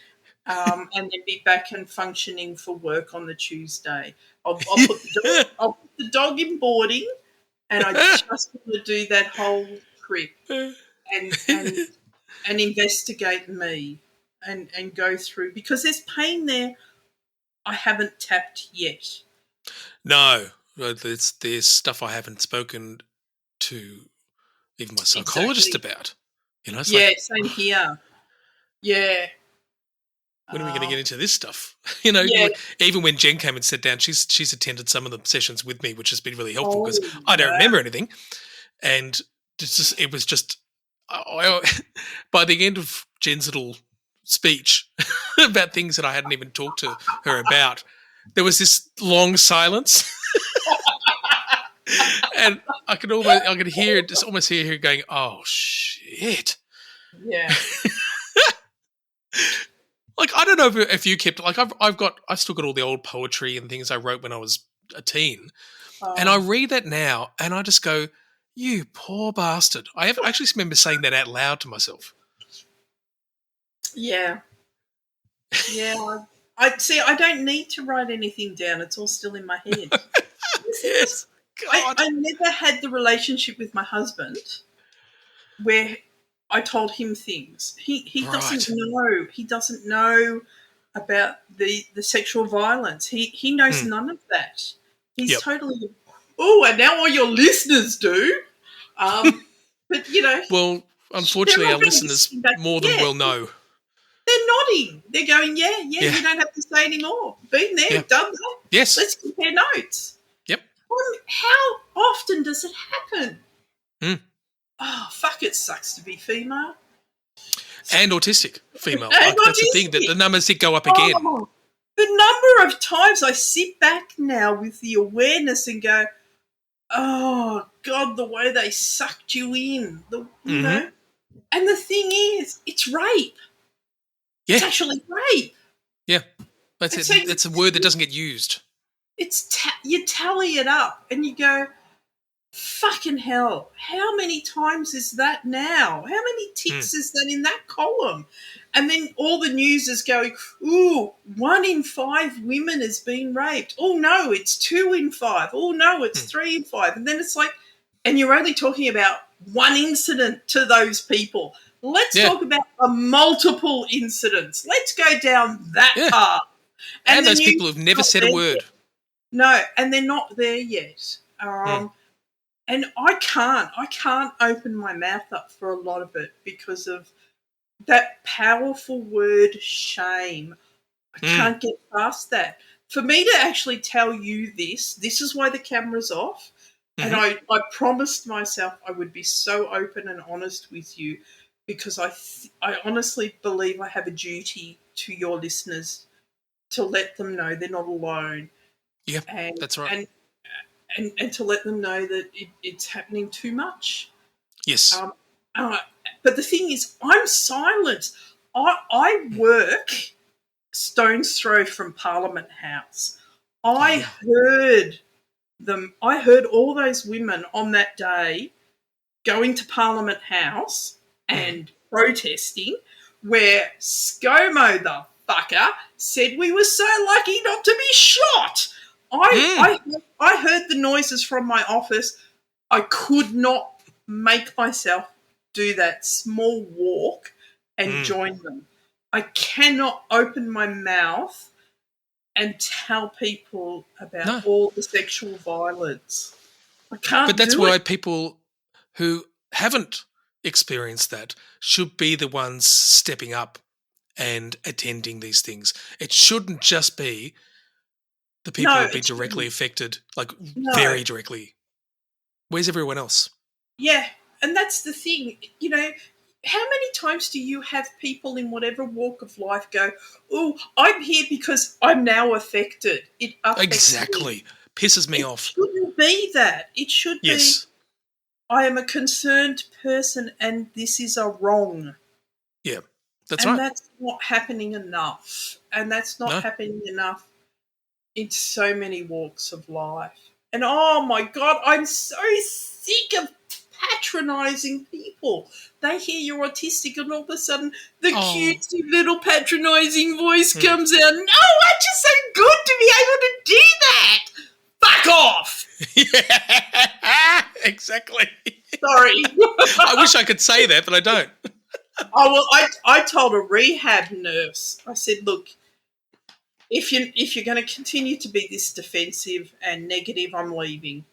and then be back and functioning for work on the Tuesday. I'll put the dog in boarding, and I just want to do that whole trip and investigate me and go through, because there's pain there I haven't tapped yet. No, there's stuff I haven't spoken to even my psychologist about. Same here. Yeah. When are we going to get into this stuff? Even when Jen came and sat down, she's attended some of the sessions with me, which has been really helpful because I don't remember anything. And it was just by the end of Jen's little speech about things that I hadn't even talked to her about, there was this long silence. And I could almost hear her going, "Oh shit!" Yeah. Like, I don't know if you kept, like, I've still got all the old poetry and things I wrote when I was a teen, and I read that now, and I just go, You poor bastard. I actually remember saying that out loud to myself. Yeah. Yeah. I see. I don't need to write anything down. It's all still in my head. Yes. God. I never had the relationship with my husband where I told him things. He doesn't Right. know. He doesn't know about the sexual violence. He knows none of that. He's Yep. totally. Oh, and now all your listeners do. But Well, unfortunately, they're our all going to be listeners sitting back. more than Yeah, well know. they're nodding. They're going, yeah. Yeah. You don't have to say anymore. Been there, Yeah. done that. Yes. Let's compare notes. Yep. How often does it happen? Mm. Oh, fuck! It sucks to be female. And autistic female. And That's the thing, that autistic. the numbers did go up again. Oh, the number of times I sit back now with the awareness and go, oh, God, the way they sucked you in. You know? And the thing is, it's rape. Yeah. It's actually rape. Yeah. That's And it. so That's a word that doesn't get used. You tally it up and you go, fucking hell, how many times is that now? How many ticks is that in that column? And then all the news is going, ooh, 1 in 5 women has been raped. Oh, no, it's 2 in 5. Oh, no, it's 3 in 5. And then it's like, and you're only talking about one incident to those people. Let's talk about multiple incidents. Let's go down that path. And those people have never said a word. Yet. No, and they're not there yet. And I can't open my mouth up for a lot of it because of that powerful word shame. I can't get past that. For me to actually tell you this is why the camera's off. And I promised myself I would be so open and honest with you because I honestly believe I have a duty to your listeners to let them know they're not alone. Yeah, that's right. And to let them know that it's happening too much. Yes. But the thing is, I'm silent. I work stone's throw from Parliament House. I heard them. I heard all those women on that day going to Parliament House and protesting, where ScoMo the fucker said we were so lucky not to be shot. I heard the noises from my office. I could not make myself do that small walk and join them. I cannot open my mouth and tell people about all the sexual violence. I can't. But that's why people who haven't experienced that should be the ones stepping up and attending these things. It shouldn't just be the people who've been directly affected, like very directly. Where's everyone else? Yeah, and that's the thing. You know, how many times do you have people in whatever walk of life go, oh, I'm here because I'm now affected. It affects me. Pisses me off. It shouldn't be that. It should be, I am a concerned person and this is a wrong. Yeah, that's right. And that's not happening enough. And that's not happening enough in so many walks of life. And oh my God, I'm so sick of patronising people. They hear you're autistic and all of a sudden the cutesy little patronising voice comes out. No, I'm just so good to be able to do that. Fuck off. Yeah, exactly. Sorry. I wish I could say that, but I don't. Oh, well, I told a rehab nurse, I said, look, if you're going to continue to be this defensive and negative, I'm leaving.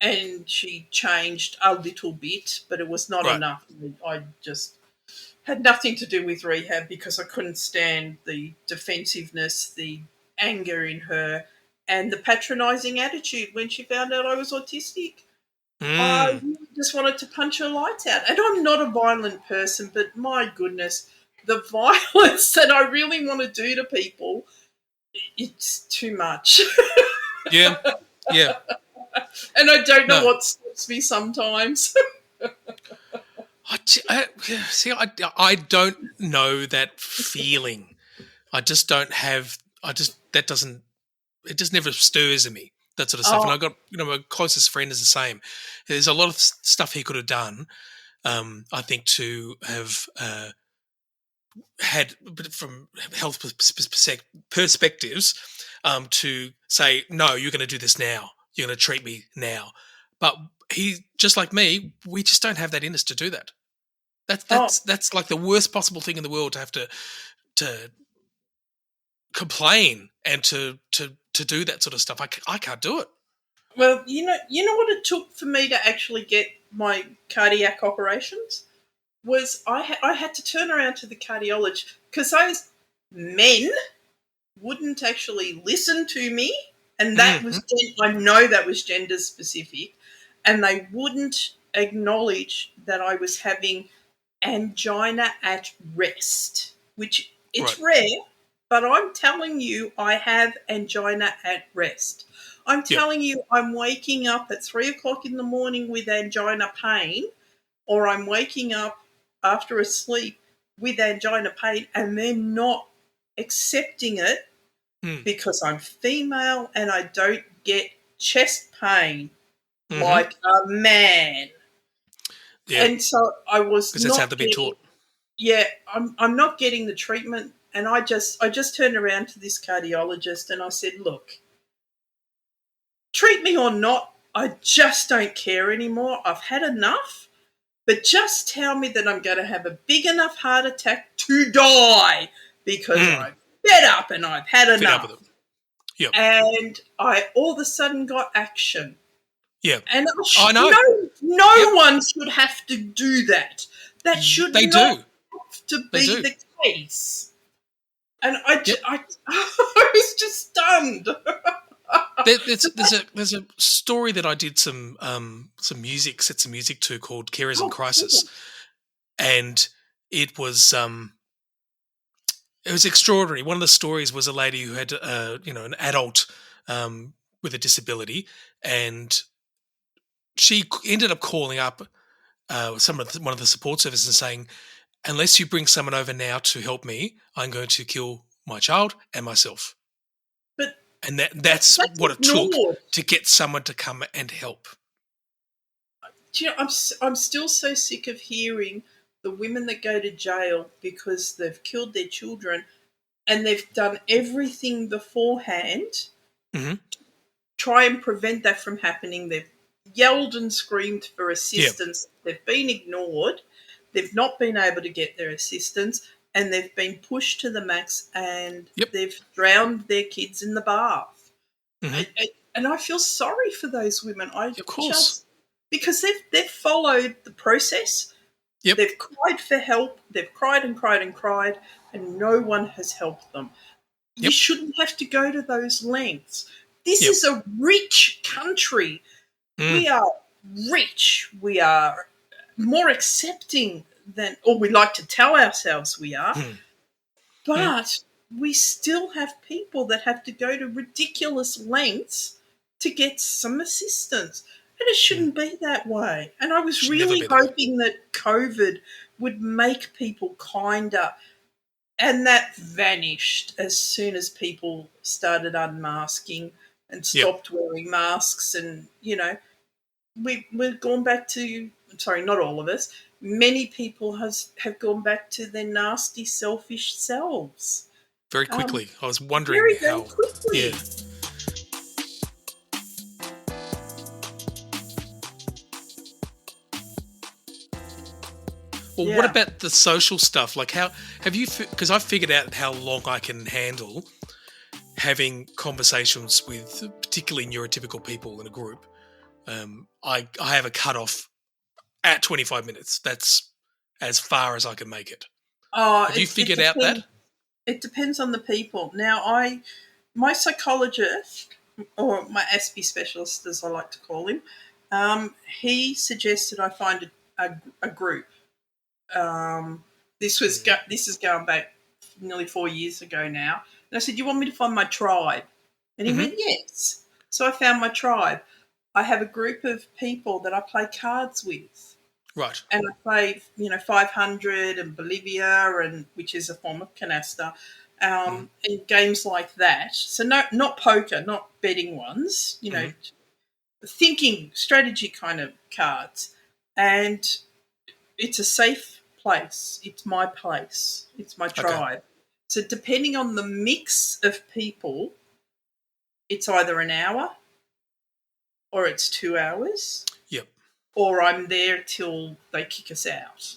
And she changed a little bit, but it was not enough. I just had nothing to do with rehab because I couldn't stand the defensiveness, the anger in her, and the patronising attitude when she found out I was autistic. I just wanted to punch her lights out. And I'm not a violent person, but my goodness, the violence that I really want to do to people, it's too much. Yeah. And I don't know what stops me sometimes. I don't know that feeling. I just don't have. It just never stirs in me. that sort of stuff. And I Oh, got, my closest friend is the same. There's a lot of stuff he could have done, I think, to have had from health perspectives, to say, no, you're going to do this now. You're going to treat me now. But he, just like me, we just don't have that in us to do that. oh, That's like the worst possible thing in the world, to have to complain and to do that sort of stuff. I can't do it. well, you know what it took for me to actually get my cardiac operations was I had to turn around to the cardiologist because those men wouldn't actually listen to me, and that Mm-hmm. was I know that was gender specific, and they wouldn't acknowledge that I was having angina at rest, which Right. it's rare, but I'm telling you, I have angina at rest. I'm Yep. telling you, I'm waking up at 3 o'clock in the morning with angina pain, or I'm waking up after a sleep with angina pain, and they're not accepting it Mm. because I'm female and I don't get chest pain Mm-hmm. like a man. Yeah. And so I was Because that's how not they've been getting, taught. yeah, I'm not getting the treatment. And I just turned around to this cardiologist and I said, look, treat me or not, I just don't care anymore. I've had enough. But just tell me that I'm going to have a big enough heart attack to die because Mm. I'm fed up and I've had Fed up with enough. it. Yep. And I all of a sudden got action. Yeah. And I know. no Yep. one should have to do that. That should They not do. have to They be do. the case. And Yep. I was just stunned. There's a story that I did some sets of music to, called Carers in Oh, Crisis, and it was extraordinary. One of the stories was a lady who had an adult with a disability, and she ended up calling up one of the support services and saying, unless you bring someone over now to help me, I'm going to kill my child and myself. but And that's that's what it took ignored. to get someone to come and help. Do you know, I'm still so sick of hearing the women that go to jail because they've killed their children and they've done everything beforehand Hmm. try and prevent that from happening. They've yelled and screamed for Yeah. assistance. They've been ignored. They've not been able to get their assistance, and they've been pushed to the max, and Yep. they've drowned their kids in the bath. Hmm. And I feel sorry for those women. Of course. Because they've followed the process. Yep. They've cried for help. They've cried and cried and cried, and no one has helped them. You Yep. shouldn't have to go to those lengths. This Yep. is a rich country. We are rich. We are more accepting than, or we like to tell ourselves we are. But we still have people that have to go to ridiculous lengths to get some assistance. And it shouldn't be that way. And I was Should never really be that way. hoping that COVID would make people kinder. And that vanished as soon as people started unmasking and Yep. stopped wearing masks. And, we've gone back to, sorry, not all of us, many people have gone back to their nasty, selfish selves. Very quickly. I was wondering Very, very how. quickly. Yeah. Well, what Yeah. about the social stuff? Like, how have you? Because I've figured out how long I can handle having conversations with particularly neurotypical people in a group. I have a cutoff at 25 minutes. That's as far as I can make it. Have you It figured out depends. that? It depends on the people. Now, my psychologist, or my ASPE specialist, as I like to call him, he suggested I find a group. This is going back nearly 4 years ago now. And I said, "You want me to find my tribe?" And he Mm-hmm. went, "Yes." So I found my tribe. I have a group of people that I play cards with. Right. And I play, 500 and Bolivia, and which is a form of canasta. and games like that. So no, not poker, not betting ones. Thinking strategy kind of cards, and it's a safe place. It's my place. It's my tribe. So depending on the mix of people, it's either an hour or it's 2 hours. Yep. Or I'm there till they kick us out.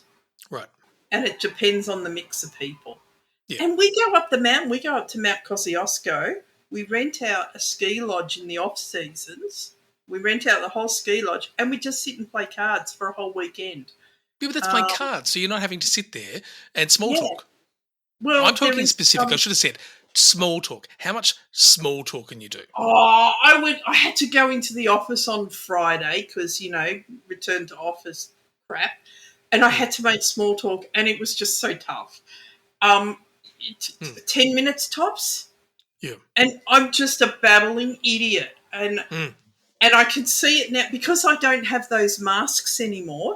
Right. And it depends on the mix of people. Yeah. And we go up the mountain. We go up to Mount Kosciuszko. We rent out a ski lodge in the off seasons. We rent out the whole ski lodge, and we just sit and play cards for a whole weekend. Yeah, but that's playing cards, so you're not having to sit there and small talk. Well, I'm talking specific. I should have said small talk. How much small talk can you do? Oh, I had to go into the office on Friday because, return to office crap. And I had to make small talk, and it was just so tough. 10 minutes tops. Yeah. And I'm just a babbling idiot. And I can see it now because I don't have those masks anymore.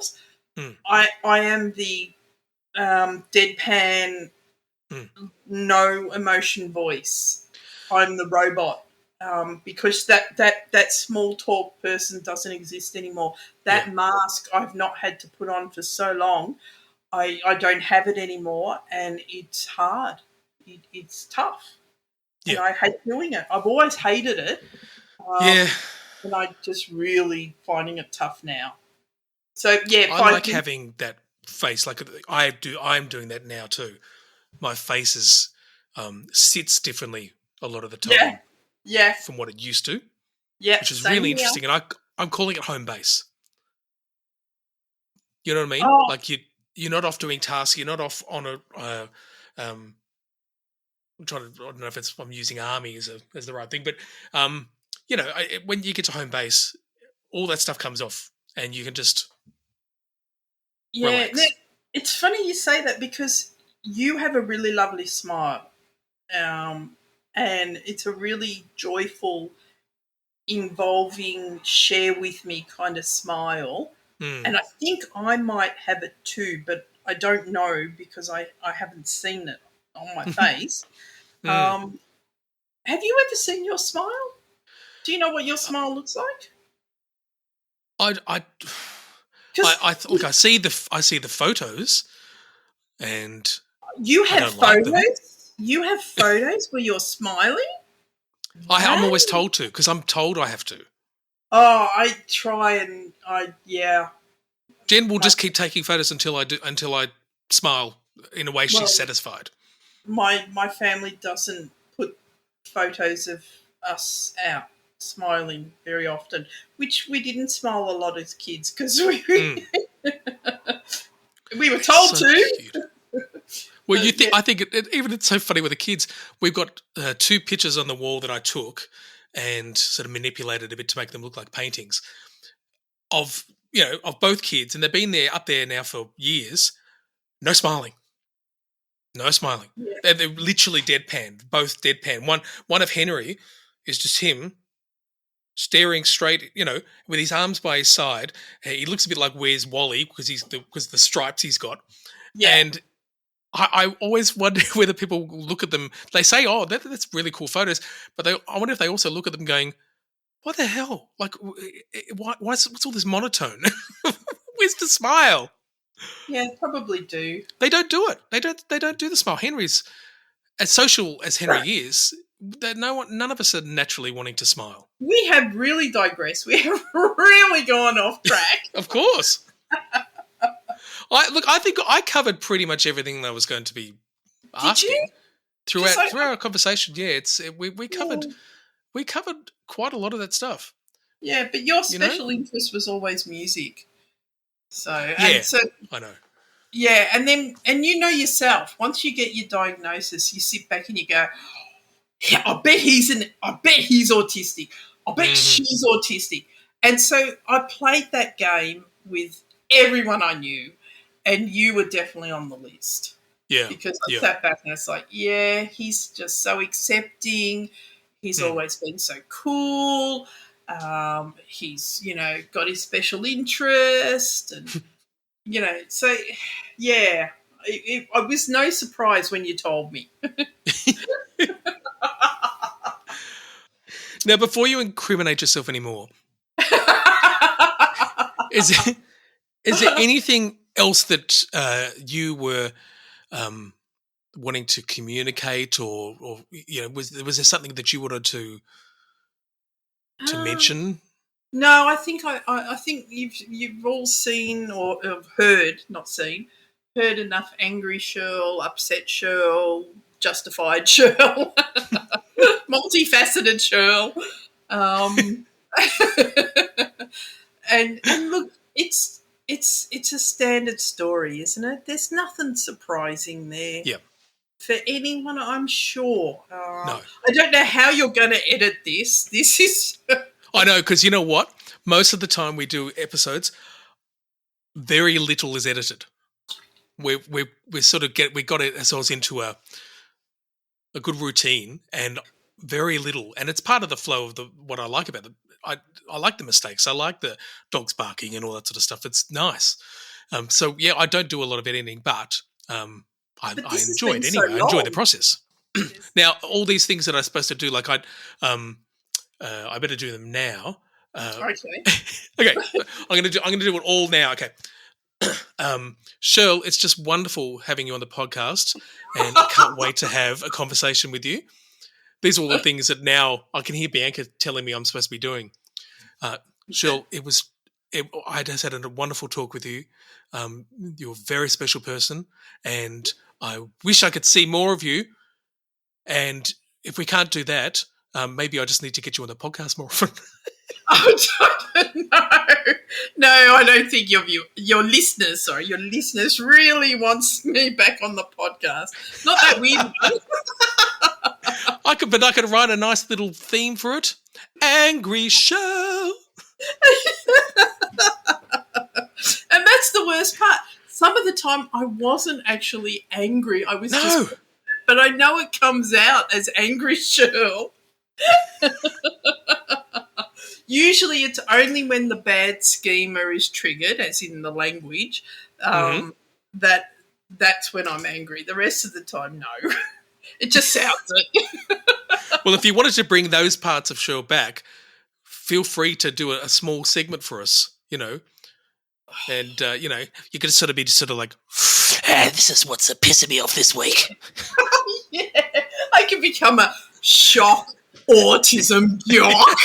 I am the deadpan, no emotion voice. I'm the robot because that small talk person doesn't exist anymore. That mask I've not had to put on for so long. I don't have it anymore, and it's hard. It's tough. And I hate doing it. I've always hated it. And I'm just really finding it tough now. So, I like having that face. Like I'm doing that now too. My face sits differently a lot of the time. Yeah. From what it used to. Yeah. Which is really interesting. And I'm calling it home base. You know what I mean? Oh. Like you're not off doing tasks. You're not off on a. I don't know if I'm using army as the right thing, but when you get to home base, all that stuff comes off, and you can just relax. It's funny you say that because you have a really lovely smile, and it's a really joyful, involving, share with me kind of smile. And I think I might have it too, but I don't know because I haven't seen it on my face. Have you ever seen your smile? Do you know what your smile looks like? I see the photos, and you have photos. Like you have photos where you're smiling. I'm always told to because I'm told I have to. Oh, I try and Jen will just keep taking photos until I smile in a way she's satisfied. My family doesn't put photos of us out smiling very often, which we didn't smile a lot as kids because we were told to. Cute. Well, I think it's so funny with the kids. We've got 2 pictures on the wall that I took and sort of manipulated a bit to make them look like paintings of both kids, and they've been up there now for years. No smiling. Yeah. They're literally deadpan, both deadpan. One of Henry is just him staring straight, with his arms by his side. He looks a bit like Where's Wally because the stripes he's got. Yeah. And I always wonder whether people look at them. They say, "Oh, that's really cool photos," but I wonder if they also look at them going, "What the hell? Like, what's all this monotone? Where's the smile?" Yeah, probably do. They don't do it. They don't do the smile. Henry's as social as Henry is. None of us are naturally wanting to smile. We have really digressed. We have really gone off track. Of course. I think I covered pretty much everything that I was going to be asking throughout our conversation. Yeah, we covered quite a lot of that stuff. Yeah, but your special interest was always music. So I know. Yeah, and yourself. Once you get your diagnosis, you sit back and you go, "Yeah, I bet he's autistic. I bet she's autistic." And so I played that game with everyone I knew, and you were definitely on the list. Yeah. Because I sat back and I was like, yeah, he's just so accepting. He's always been so cool. He's, got his special interest and, so, yeah, I was no surprise when you told me. Now, before you incriminate yourself anymore, is there anything else that you were wanting to communicate, or was there something that you wanted to mention? No, I think I think you've all seen or have heard, not seen, heard enough angry Shirl, upset Shirl, justified Shirl, multifaceted Shirl, and look, it's a standard story, isn't it? There's nothing surprising there. Yeah. For anyone, I'm sure. No. I don't know how you're going to edit this. This is. I know, because you know what? Most of the time we do episodes, very little is edited. We sort of we got ourselves into a good routine, and very little, and it's part of the flow of what I like about it. I like the mistakes. I like the dogs barking and all that sort of stuff. It's nice. So yeah, I don't do a lot of editing, but I enjoy it anyway. I enjoy the process. Now, all these things that I'm supposed to do, like I better do them now. Okay. Okay. I'm gonna do it all now. Okay. Shirl, it's just wonderful having you on the podcast, and I can't wait to have a conversation with you. These are all the things that now I can hear Bianca telling me I'm supposed to be doing. Shirl, I just had a wonderful talk with you. You're a very special person, and I wish I could see more of you. And if we can't do that, maybe I just need to get you on the podcast more often. No, I don't think your listeners really wants me back on the podcast. Not that weird one. I could write a nice little theme for it. Angry Shirl. And that's the worst part. Some of the time I wasn't actually angry. I was just, but I know it comes out as angry Shirl. Usually it's only when the bad schemer is triggered, as in the language, that's when I'm angry. The rest of the time, no. It just sounds it. Well, if you wanted to bring those parts of Shirl back, feel free to do a small segment for us, And, you could sort of like, this is what's pissing me off this week. Yeah, I could become a shock autism jock.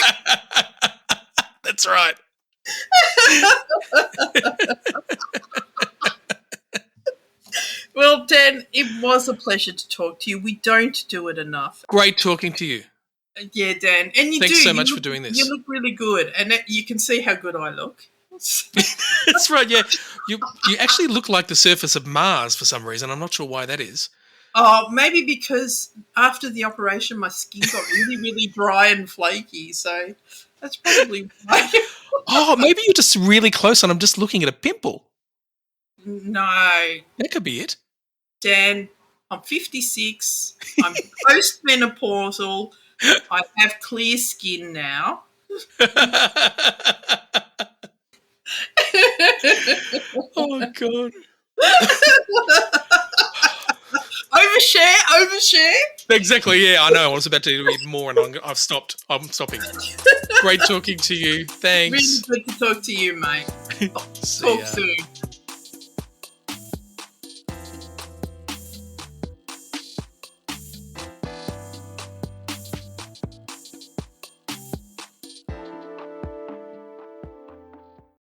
That's right. Well, Dan, it was a pleasure to talk to you. We don't do it enough. Great talking to you. Yeah, Dan. And Thanks so much for doing this. You look really good, and you can see how good I look. That's right, yeah. You actually look like the surface of Mars for some reason. I'm not sure why that is. Oh, maybe because after the operation my skin got really, really dry and flaky, so that's probably why. Oh, maybe you're just really close and I'm just looking at a pimple. No. That could be it. Dan, I'm 56. I'm post-menopausal. I have clear skin now. Oh, God. Overshare. Exactly, yeah, I know. I was about to do even more and I've stopped. I'm stopping. Great talking to you. Thanks. Really good to talk to you, mate. Talk soon.